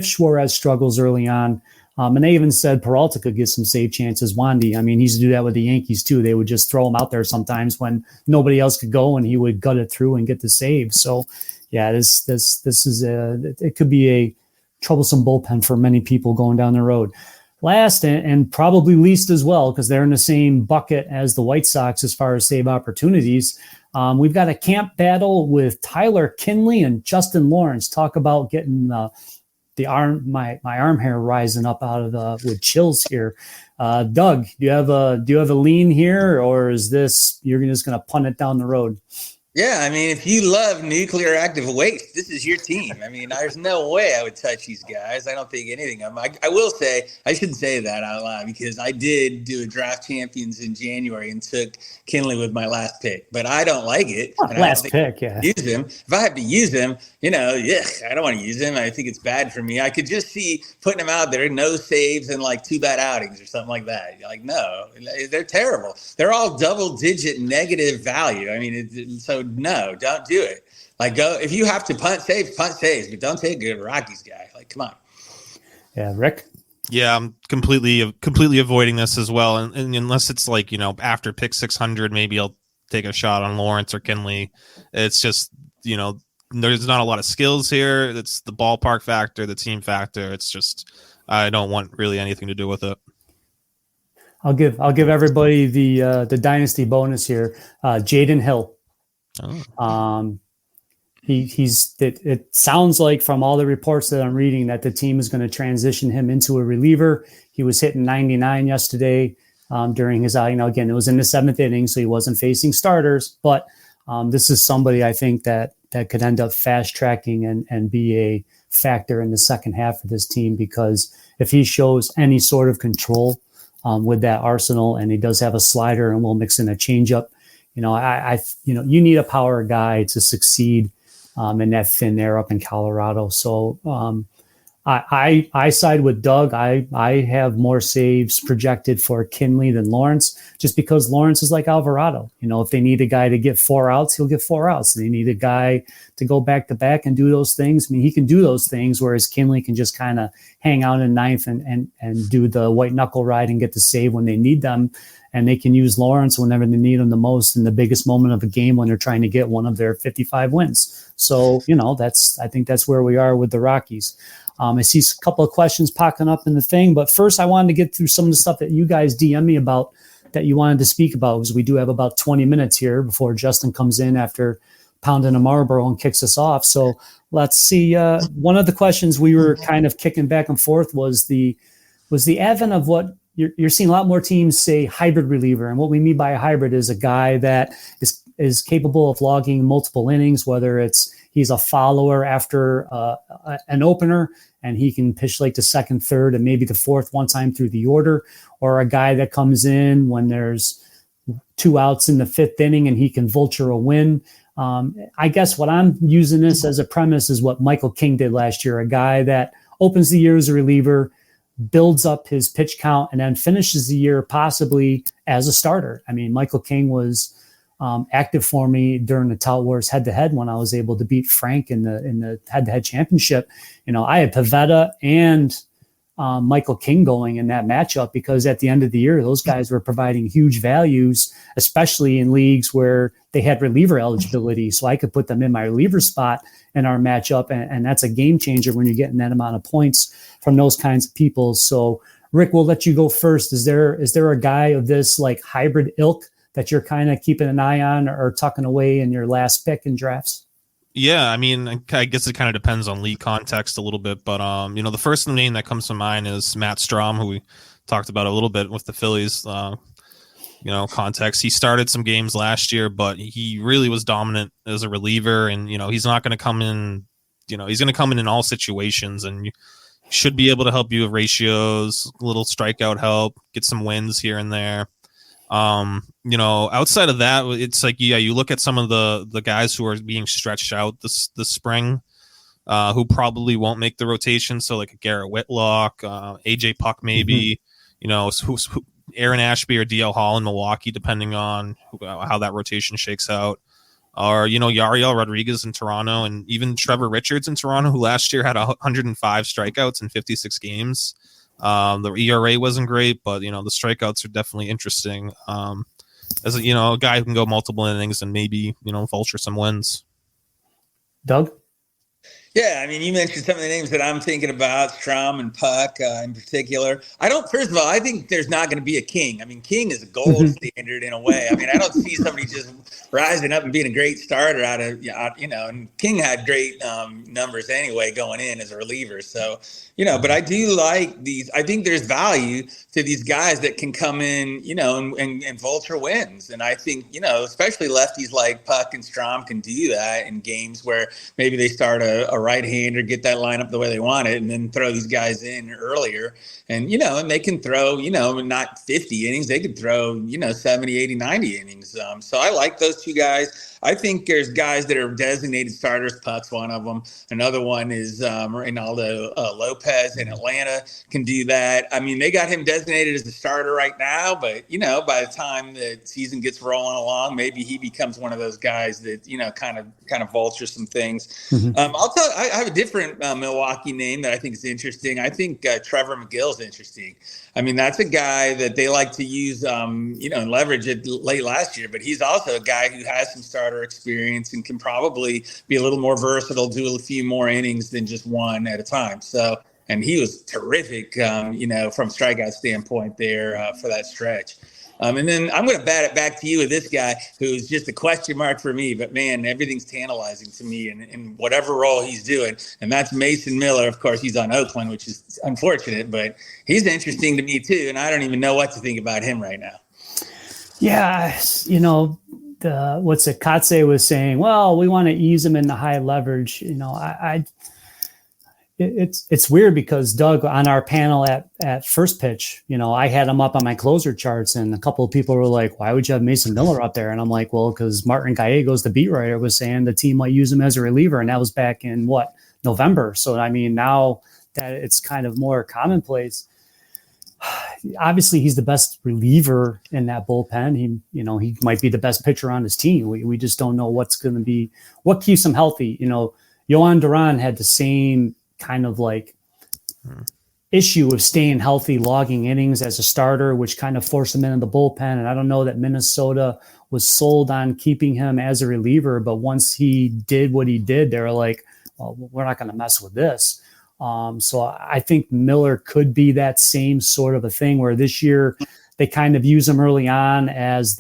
Suarez struggles early on. And they even said Peralta could get some save chances. Wandy, I mean, he used to do that with the Yankees too. They would just throw him out there sometimes when nobody else could go, and he would gut it through and get the save. So, yeah, this is it could be a troublesome bullpen for many people going down the road. Last and probably least as well, because they're in the same bucket as the White Sox as far as save opportunities. We've got a camp battle with Tyler Kinley and Justin Lawrence. Talk about getting my arm hair rising up out of with chills here. Doug, do you have a lean here, or is this you're just going to punt it down the road? Yeah, I mean, if you love nuclear active waste, this is your team. I mean, there's no way I would touch these guys. I don't think anything of them. I will say, I shouldn't say that out loud because I did do a draft champions in January and took Kinley with my last pick, but I don't like it. Last pick, yeah. Use him. If I have to use him, I don't want to use him. I think it's bad for me. I could just see putting him out there, no saves and like 2 bad outings or something like that. Like, no, they're terrible. They're all double-digit negative value. I mean, so no, don't do it. Like, go if you have to punt saves, but don't take a Rockies guy. Like, come on. Yeah, Rick. Yeah, I'm completely avoiding this as well, and unless it's like after pick 600, maybe I'll take a shot on Lawrence or Kinley. It's just there's not a lot of skills here. It's the ballpark factor, the team factor. It's just I don't want really anything to do with it. I'll give everybody the dynasty bonus here. Jaden Hill. Oh. It sounds like from all the reports that I'm reading that the team is going to transition him into a reliever. He was hitting 99 yesterday during his outing. Now, again, it was in the 7th inning, so he wasn't facing starters, but this is somebody I think that could end up fast tracking and be a factor in the second half of this team, because if he shows any sort of control with that arsenal, and he does have a slider and we'll mix in a changeup, you need a power guy to succeed in that thin air up in Colorado. So I side with Doug. I have more saves projected for Kinley than Lawrence, just because Lawrence is like Alvarado. If they need a guy to get 4 outs, he'll get 4 outs. They need a guy to go back to back and do those things. I mean, he can do those things, whereas Kinley can just kind of hang out in ninth and do the white knuckle ride and get the save when they need them. And they can use Lawrence whenever they need him the most in the biggest moment of a game when they're trying to get one of their 55 wins. So, I think that's where we are with the Rockies. I see a couple of questions popping up in the thing, but first I wanted to get through some of the stuff that you guys DM me about that you wanted to speak about, because we do have about 20 minutes here before Justin comes in after pounding a Marlboro and kicks us off. So let's see. One of the questions we were kind of kicking back and forth was the advent of what you're seeing a lot more teams say hybrid reliever. And what we mean by a hybrid is a guy that is capable of logging multiple innings, whether he's a follower after an opener and he can pitch like the second, third, and maybe the fourth one time through the order, or a guy that comes in when there's 2 outs in the 5th inning and he can vulture a win. I guess what I'm using this as a premise is what Michael King did last year, a guy that opens the year as a reliever, builds up his pitch count, and then finishes the year possibly as a starter. I mean, Michael King was active for me during the Tout Wars head-to-head when I was able to beat Frank in the head-to-head championship. I had Pavetta and Michael King going in that matchup, because at the end of the year, those guys were providing huge values, especially in leagues where they had reliever eligibility. So I could put them in my reliever spot in our matchup. And that's a game changer when you're getting that amount of points from those kinds of people. So Rick, we'll let you go first. Is there a guy of this like hybrid ilk that you're kind of keeping an eye on or tucking away in your last pick in drafts? Yeah, I mean, I guess it kind of depends on league context a little bit, but the first name that comes to mind is Matt Strahm, who we talked about a little bit with the Phillies. Context. He started some games last year, but he really was dominant as a reliever, and he's not going to come in. He's going to come in all situations, and you should be able to help you with ratios, a little strikeout help, get some wins here and there. Outside of that, it's like, you look at some of the guys who are being stretched out this spring, who probably won't make the rotation. So like Garrett Whitlock, AJ Puck, maybe, who's Aaron Ashby or DL Hall in Milwaukee, depending on how that rotation shakes out. Or, Yariel Rodriguez in Toronto, and even Trevor Richards in Toronto, who last year had 105 strikeouts in 56 games. The ERA wasn't great, but the strikeouts are definitely interesting. As a guy who can go multiple innings and maybe vulture some wins. Doug? Yeah, I mean, you mentioned some of the names that I'm thinking about, Strahm and Puck in particular. First of all, I think there's not going to be a King. I mean, King is a gold standard in a way. I mean, I don't see somebody just rising up and being a great starter and King had great numbers anyway going in as a reliever. So, but I do like these. I think there's value to these guys that can come in, and vulture wins. And I think, especially lefties like Puck and Strahm can do that in games where maybe they start a right-hander, get that lineup the way they want it, and then throw these guys in earlier. And, and they can throw, not 50 innings. They could throw, 70, 80, 90 innings. So I like those two guys. I think there's guys that are designated starters. Puck's one of them. Another one is Reynaldo Lopez in Atlanta can do that. I mean, they got him designated as a starter right now, but, by the time the season gets rolling along, maybe he becomes one of those guys that, kind of vultures some things. I have a different Milwaukee name that I think is interesting. I think Trevor McGill's interesting. I mean, that's a guy that they like to use, and leverage it late last year, but he's also a guy who has some starter experience and can probably be a little more versatile, do a few more innings than just one at a time. So, and he was terrific, from strikeout standpoint there for that stretch. And then I'm going to bat it back to you with this guy who's just a question mark for me. But, man, everything's tantalizing to me in whatever role he's doing. And that's Mason Miller. Of course, he's on Oakland, which is unfortunate. But he's interesting to me, too. And I don't even know what to think about him right now. Yeah, Katse was saying, well, we want to ease him into high leverage. It's weird because Doug, on our panel at First Pitch, I had him up on my closer charts, and a couple of people were like, why would you have Mason Miller up there? And I'm like, well, because Martin Gallegos, the beat writer, was saying the team might use him as a reliever. And that was back in November. So, I mean, now that it's kind of more commonplace, obviously he's the best reliever in that bullpen. He might be the best pitcher on his team. We just don't know what keeps him healthy. Yohan Duran had the same kind of issue of staying healthy, logging innings as a starter, which kind of forced him into the bullpen. And I don't know that Minnesota was sold on keeping him as a reliever, but once he did what he did, they were like, well, we're not going to mess with this. So I think Miller could be that same sort of a thing where this year they kind of use him early on as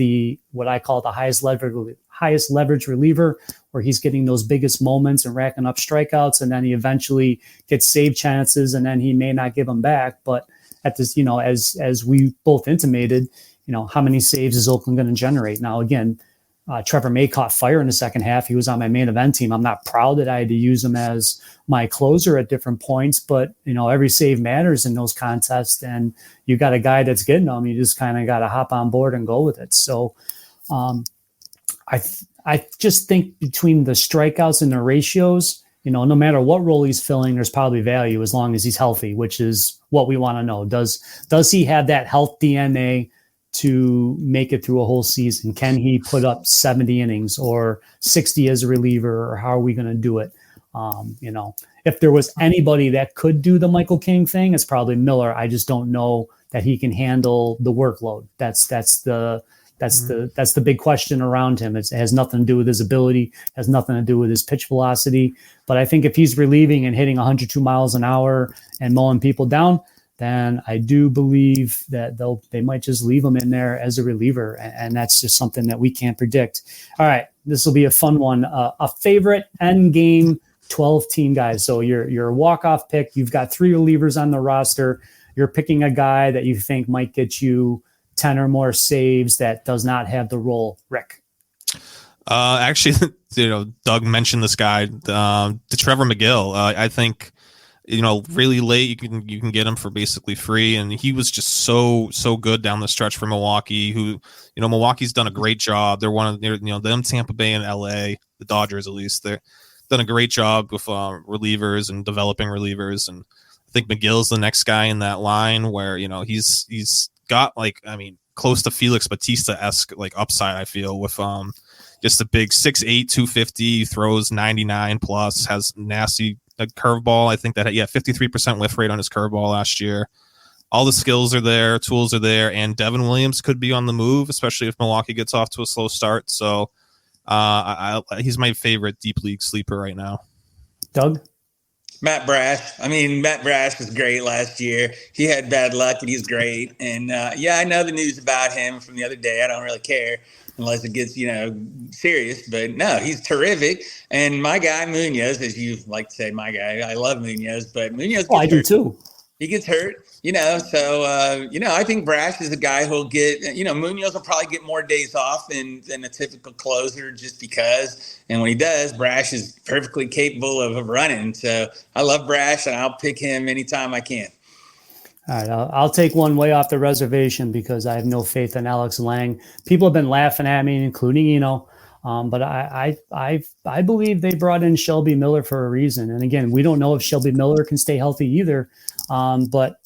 what I call the highest leverage reliever, where he's getting those biggest moments and racking up strikeouts, and then he eventually gets save chances, and then he may not give them back. But at this, as we both intimated, how many saves is Oakland going to generate? Now, again, Trevor May caught fire in the second half. He was on my main event team. I'm not proud that I had to use him as my closer at different points, but every save matters in those contests, and you got a guy that's getting them. You just kind of got to hop on board and go with it. So I just think between the strikeouts and the ratios, no matter what role he's filling, there's probably value as long as he's healthy, which is what we want to know. Does he have that health DNA to make it through a whole season? Can he put up 70 innings or 60 as a reliever, or how are we going to do it? If there was anybody that could do the Michael King thing, it's probably Miller. I just don't know that he can handle the workload. That's the big question around him. It has nothing to do with his ability, has nothing to do with his pitch velocity. But I think if he's relieving and hitting 102 miles an hour and mowing people down, then I do believe that they might just leave him in there as a reliever. And that's just something that we can't predict. All right, this will be a fun one. A favorite end game 12-team guys. So you're a walk-off pick. You've got 3 relievers on the roster. You're picking a guy that you think might get you 10 or more saves that does not have the role. Rick. Actually, Doug mentioned this guy, the Trevor McGill. I think, really late you can get him for basically free, and he was just so good down the stretch for Milwaukee. Who, Milwaukee's done a great job. They're one of them, Tampa Bay and LA, the Dodgers at least. They're done a great job with relievers and developing relievers, and I think McGill's the next guy in that line where he's got close to Felix Bautista-esque upside. I feel with just a big 6'8", 250, throws 99 plus, has nasty curveball. I think that 53% whiff rate on his curveball last year. All the skills are there, tools are there, and Devin Williams could be on the move, especially if Milwaukee gets off to a slow start. So he's my favorite deep league sleeper right now. Doug? Matt Brash. Matt Brash was great last year. He had bad luck, and he's great. And I know the news about him from the other day. I don't really care unless it gets, serious. But no, he's terrific. And my guy, Munoz, as you like to say, my guy, I love Munoz, but Munoz gets I do too. He gets hurt, so, I think Brash is a guy who'll get, Munoz will probably get more days off than a typical closer just because. And when he does, Brash is perfectly capable of running. So I love Brash, and I'll pick him anytime I can. All right, I'll take one way off the reservation because I have no faith in Alex Lang. People have been laughing at me, including but I believe they brought in Shelby Miller for a reason. And again, we don't know if Shelby Miller can stay healthy either. But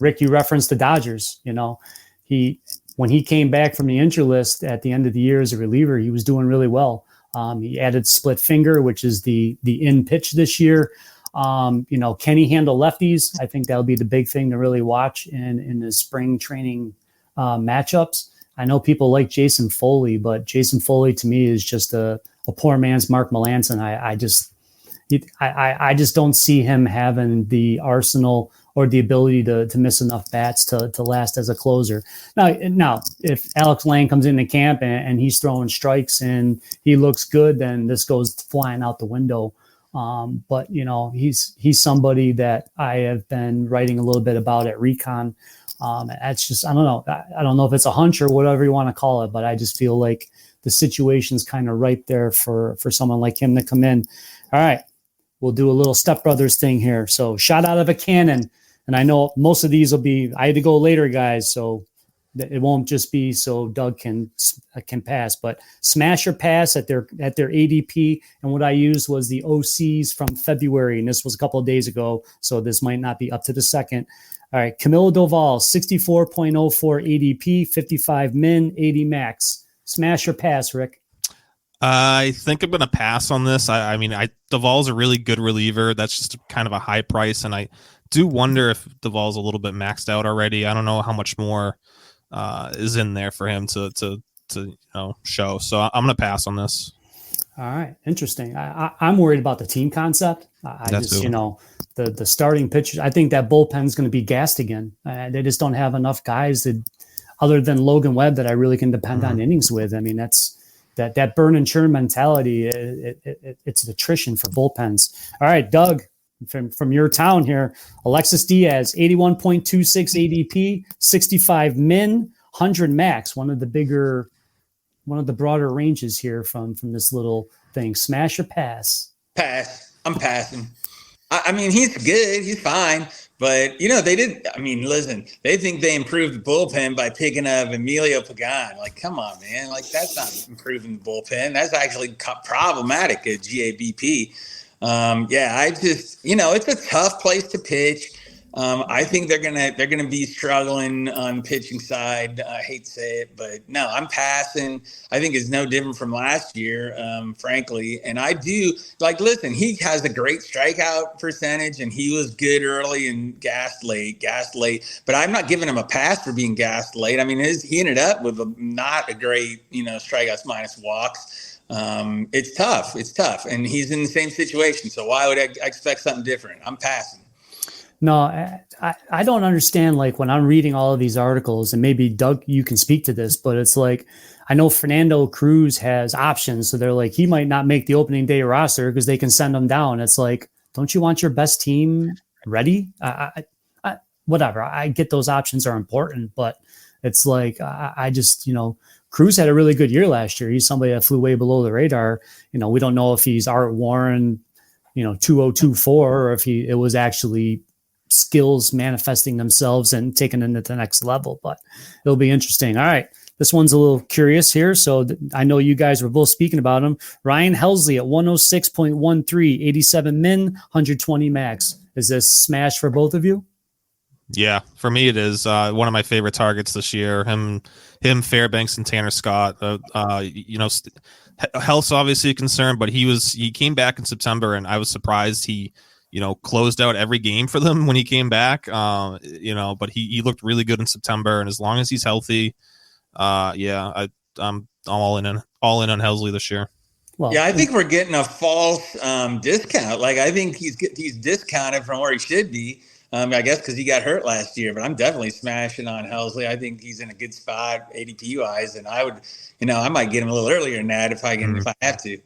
Rick, you referenced the Dodgers. When he came back from the injury list at the end of the year as a reliever, he was doing really well. He added split finger, which is the in pitch this year. Can he handle lefties? I think that'll be the big thing to really watch in the spring training matchups. I know people like Jason Foley, but Jason Foley to me is just a poor man's Mark Melancon. I just don't see him having the arsenal or the ability to miss enough bats to last as a closer. Now, if Alex Lang comes into camp and he's throwing strikes and he looks good, then this goes flying out the window. But he's somebody that I have been writing a little bit about at Recon. That's just, I don't know. I don't know if it's a hunch or whatever you want to call it, but I just feel like the situation's kind of right there for someone like him to come in. All right. We'll do a little Step Brothers thing here. So shot out of a cannon. And I know most of these will be, I had to go later, guys. So it won't just be so Doug can pass, but smash or pass at their ADP. And what I used was the OCs from February. And this was a couple of days ago. So this might not be up to the second. All right. Camilo Doval, 64.04 ADP, 55 min, 80 max. Smash or pass, Rick? I think I'm going to pass on this. Duvall's a really good reliever. That's just kind of a high price, and I do wonder if Duvall's a little bit maxed out already. I don't know how much more is in there for him to show. So I'm going to pass on this. All right, interesting. I'm worried about the team concept. I That's just, true. the starting pitchers. I think that bullpen's going to be gassed again. They just don't have enough guys other than Logan Webb, that I really can depend on innings with. I mean, that burn and churn mentality. It's attrition for bullpens. All right, Doug, from your town here, Alexis Diaz, 81.26 ADP, 65 min, 100 max. One of the broader ranges here from this little thing. Smash or pass? Pass. I'm passing. I mean, he's good. He's fine. But, listen, they think they improved the bullpen by picking up Emilio Pagan. Like, come on, man. Like, that's not improving the bullpen. That's actually problematic at GABP. It's a tough place to pitch. I think they're gonna be struggling on the pitching side. I hate to say it, but no, I'm passing. I think it's no different from last year, frankly. And I do listen. He has a great strikeout percentage, and he was good early and gassed late. But I'm not giving him a pass for being gassed late. I mean, he ended up with not a great strikeouts minus walks. It's tough, and he's in the same situation. So why would I expect something different? I'm passing. No, I don't understand. Like, when I'm reading all of these articles, and maybe Doug, you can speak to this, but it's like, I know Fernando Cruz has options. So they're like, he might not make the opening day roster because they can send him down. It's like, don't you want your best team ready? Whatever. I get those options are important, but it's like, I just, Cruz had a really good year last year. He's somebody that flew way below the radar. We don't know if he's Art Warren, 2024, or if it was actually skills manifesting themselves and taking it to the next level, but it'll be interesting. All right. This one's a little curious here. So I know you guys were both speaking about him. Ryan Helsley at 106.13, 87 min, 120 max. Is this smash for both of you? Yeah, for me it is one of my favorite targets this year. Him, Fairbanks, and Tanner Scott. Health's obviously a concern, but he came back in September, and I was surprised he closed out every game for them when he came back. But he looked really good in September, and as long as he's healthy, I'm all in on Helsley this year. Well, yeah, I think we're getting a false discount. Like, I think he's discounted from where he should be. I guess because he got hurt last year, but I'm definitely smashing on Helsley. I think he's in a good spot ADP wise, and I would, I might get him a little earlier than that if I have to.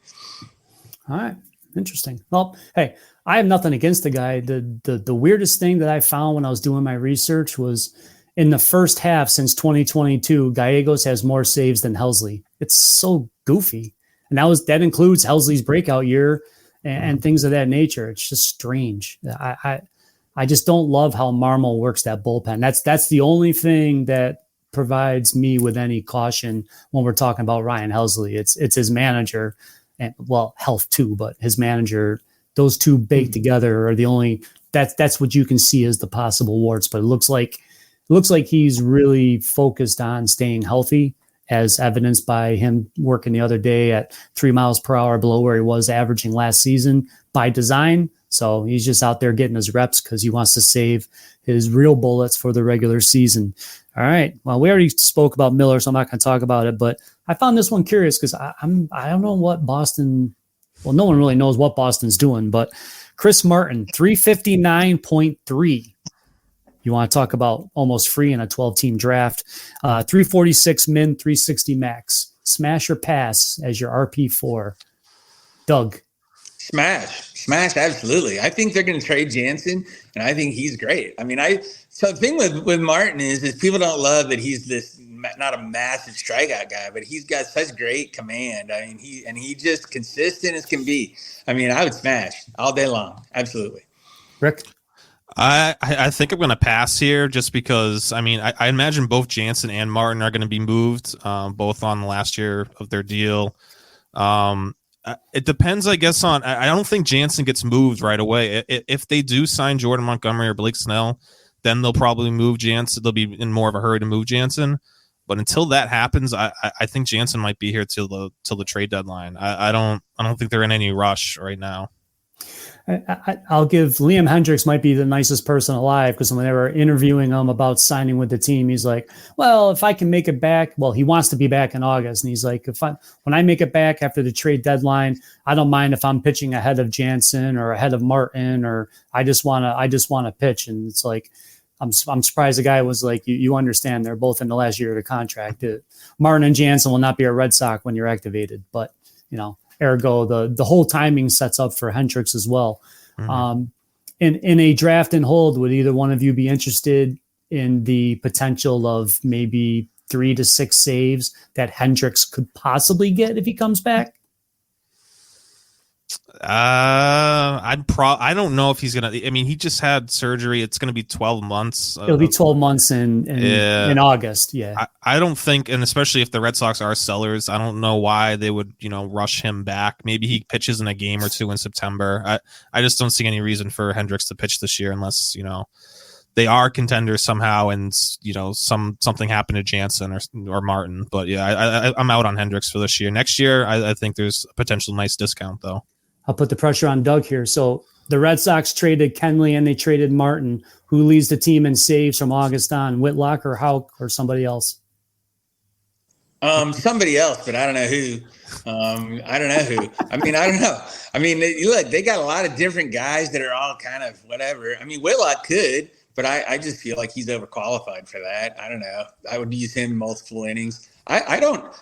All right, interesting. Well, hey, I have nothing against the guy. The weirdest thing that I found when I was doing my research was in the first half since 2022, Gallegos has more saves than Helsley. It's so goofy, and that includes Helsley's breakout year and things of that nature. It's just strange. I just don't love how Marmol works that bullpen. That's the only thing that provides me with any caution when we're talking about Ryan Helsley. It's his manager, and health too, but his manager. Those two baked together are the only. That's what you can see as the possible warts. But it looks like he's really focused on staying healthy, as evidenced by him working the other day at 3 miles per hour below where he was averaging last season by design. So he's just out there getting his reps because he wants to save his real bullets for the regular season. All right. Well, we already spoke about Miller, so I'm not going to talk about it. But I found this one curious because I don't know what Boston. Well, no one really knows what Boston's doing. But Chris Martin, 359.3. You want to talk about almost free in a 12-team draft? 346 min, 360 max. Smash or pass as your RP4. Doug. Smash, absolutely. I think they're going to trade Jansen, and I think he's great. I mean, so the thing with Martin is people don't love that he's this not a massive strikeout guy, but he's got such great command. I mean, he just consistent as can be. I mean, I would smash all day long. Absolutely. Rick? I think I'm going to pass here just because, I mean, I imagine both Jansen and Martin are going to be moved, both on the last year of their deal. It depends, I guess, on. I don't think Jansen gets moved right away. If they do sign Jordan Montgomery or Blake Snell, then they'll probably move Jansen. They'll be in more of a hurry to move Jansen. But until that happens, I think Jansen might be here till the trade deadline. I don't think they're in any rush right now. I'll give Liam Hendriks might be the nicest person alive, because when they were interviewing him about signing with the team, he's like, well, if I can make it back, well, he wants to be back in August. And he's like, when I make it back after the trade deadline, I don't mind if I'm pitching ahead of Jansen or ahead of Martin, or I just want to pitch. And it's like, I'm surprised the guy was like, you understand they're both in the last year of the contract. Martin and Jansen will not be a Red Sox when you're activated, but ergo, the whole timing sets up for Hendricks as well. Mm-hmm. In a draft and hold, would either one of you be interested in the potential of maybe 3 to 6 saves that Hendricks could possibly get if he comes back? I don't know if he's gonna. I mean, he just had surgery. It's gonna be 12 months. It'll be 12 months in August. Yeah, I don't think, and especially if the Red Sox are sellers, I don't know why they would rush him back. Maybe he pitches in a game or two in September. I just don't see any reason for Hendricks to pitch this year unless they are contenders somehow, and something happened to Jansen or Martin. But yeah, I'm out on Hendricks for this year. Next year, I think there's a potential nice discount though. I'll put the pressure on Doug here. So the Red Sox traded Kenley and they traded Martin. Who leads the team in saves from August on? Whitlock or Houck or somebody else? Somebody else, but I don't know who. I don't know. I mean, they got a lot of different guys that are all kind of whatever. I mean, Whitlock could, but I just feel like he's overqualified for that. I don't know. I would use him multiple innings. I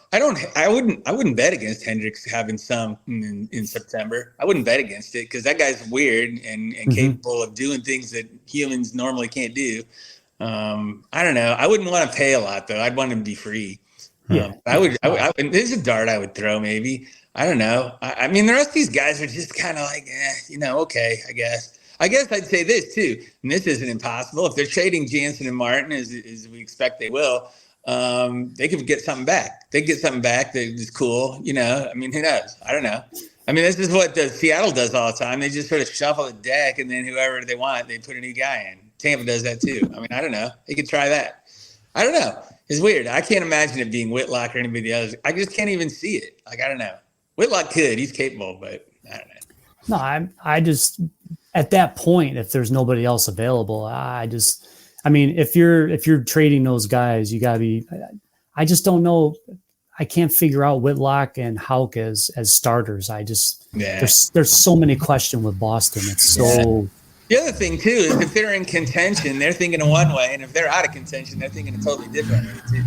wouldn't bet against Hendricks having some in September. I wouldn't bet against it because that guy's weird and capable of doing things that humans normally can't do. I don't know. I wouldn't want to pay a lot though. I'd want him to be free. Yeah. There's a dart I would throw maybe. I don't know. I mean, the rest of these guys are just kind of like, okay, I guess. I guess I'd say this too, and this isn't impossible. If they're trading Jansen and Martin, as we expect they will, they could get something back. They get something back that is cool. I mean, who knows? I don't know. I mean, this is what Seattle does all the time. They just sort of shuffle the deck, and then whoever they want, they put a new guy in. Tampa does that too. I mean, I don't know. They could try that. I don't know. It's weird. I can't imagine it being Whitlock or anybody else. I just can't even see it. Like, I don't know. Whitlock could. He's capable, but I don't know. No, I just at that point, if there's nobody else available, I mean, if you're trading those guys, you gotta be. I just don't know. I can't figure out Whitlock and Houck as starters. There's so many questions with Boston. It's so. Yeah. The other thing too is if they're in contention, they're thinking in one way, and if they're out of contention, they're thinking a totally different way too.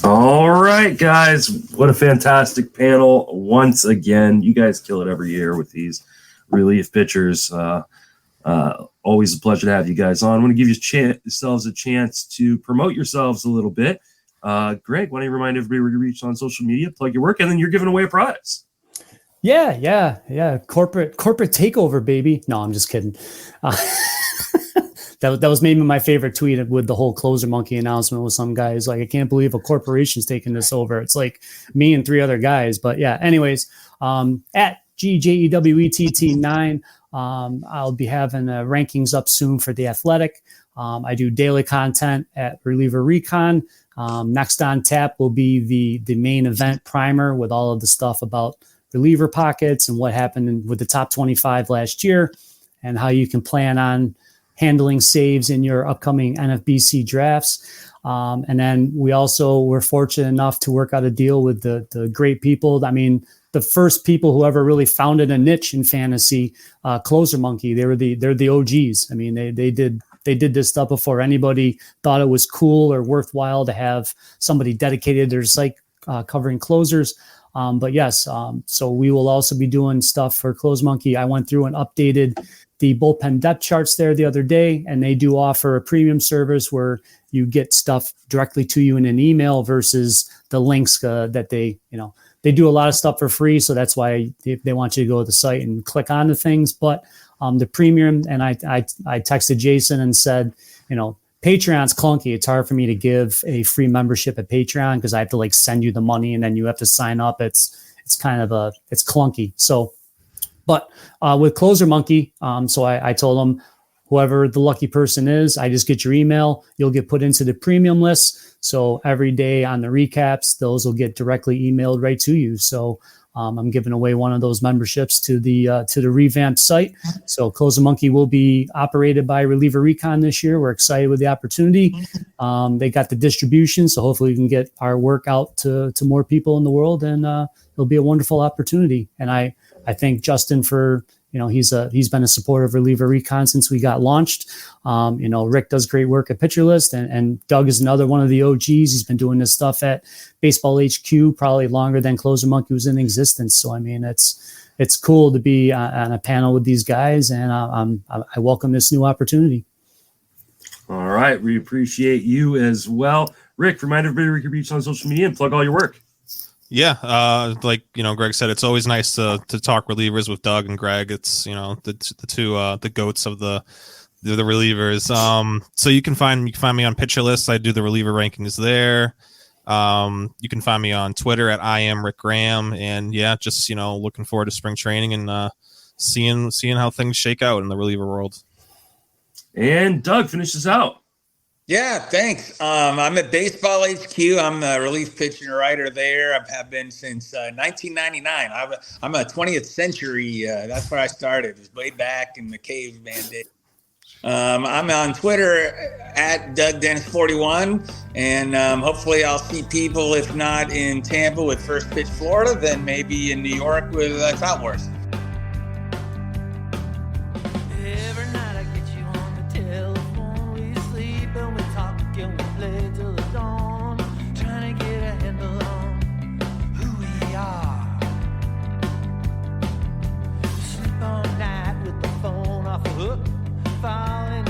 All right, guys, what a fantastic panel once again. You guys kill it every year with these relief pitchers. Always a pleasure to have you guys on. I want to give yourselves a chance to promote yourselves a little bit. Greg, why don't you remind everybody where you reach on social media, plug your work, and then you're giving away a prize. Yeah. Corporate takeover, baby. No, I'm just kidding. That was maybe my favorite tweet with the whole Closer Monkey announcement with some guys like, I can't believe a corporation's taking this over. It's like me and 3 other guys. But yeah, anyways, at GJEWETT9, I'll be having rankings up soon for The Athletic. I do daily content at Reliever Recon. Next on tap will be the main event primer with all of the stuff about reliever pockets and what happened with the top 25 last year and how you can plan on handling saves in your upcoming NFBC drafts. And then we also were fortunate enough to work out a deal with the great people. I mean, the first people who ever really founded a niche in fantasy, Closer Monkey. They're the OGs. I mean, they did this stuff before anybody thought it was cool or worthwhile to have somebody dedicated to their site covering closers. But yes, so we will also be doing stuff for Close Monkey. I went through and updated the bullpen depth charts there the other day, and they do offer a premium service where you get stuff directly to you in an email versus the links that they do a lot of stuff for free. So that's why they want you to go to the site and click on the things. But the premium, and I texted Jason and said, Patreon's clunky. It's hard for me to give a free membership at Patreon because I have to send you the money and then you have to sign up. It's kind of it's clunky. So, but with Closer Monkey, so I told them whoever the lucky person is, I just get your email. You'll get put into the premium list. So every day on the recaps, those will get directly emailed right to you. So I'm giving away one of those memberships to the revamped site. So Close the Monkey will be operated by Reliever Recon this year. We're excited with the opportunity. They got the distribution, so hopefully we can get our work out to more people in the world, and it'll be a wonderful opportunity. And I thank Justin for, he's been a supporter of Reliever Recon since we got launched. Rick does great work at Pitcher List, and Doug is another one of the OGs. He's been doing this stuff at Baseball HQ probably longer than Closer Monkey was in existence. So, I mean, it's cool to be on a panel with these guys, and I welcome this new opportunity. All right. We appreciate you as well. Rick, remind everybody where you can reach on social media and plug all your work. Yeah, like Greg said, it's always nice to talk relievers with Doug and Greg. It's the two the goats of the relievers. So you can find me on Pitcher List. I do the reliever rankings there. You can find me on Twitter at I am Rick Graham, and just looking forward to spring training and seeing how things shake out in the reliever world. And Doug, finish this out. Yeah, thanks. I'm at Baseball HQ. I'm the relief pitching writer there. I have been since 1999. I'm a 20th century. That's where I started. It was way back in the caveman days. I'm on Twitter at DougDennis41, and hopefully I'll see people, if not in Tampa with First Pitch Florida, then maybe in New York with Tout Wars. Falling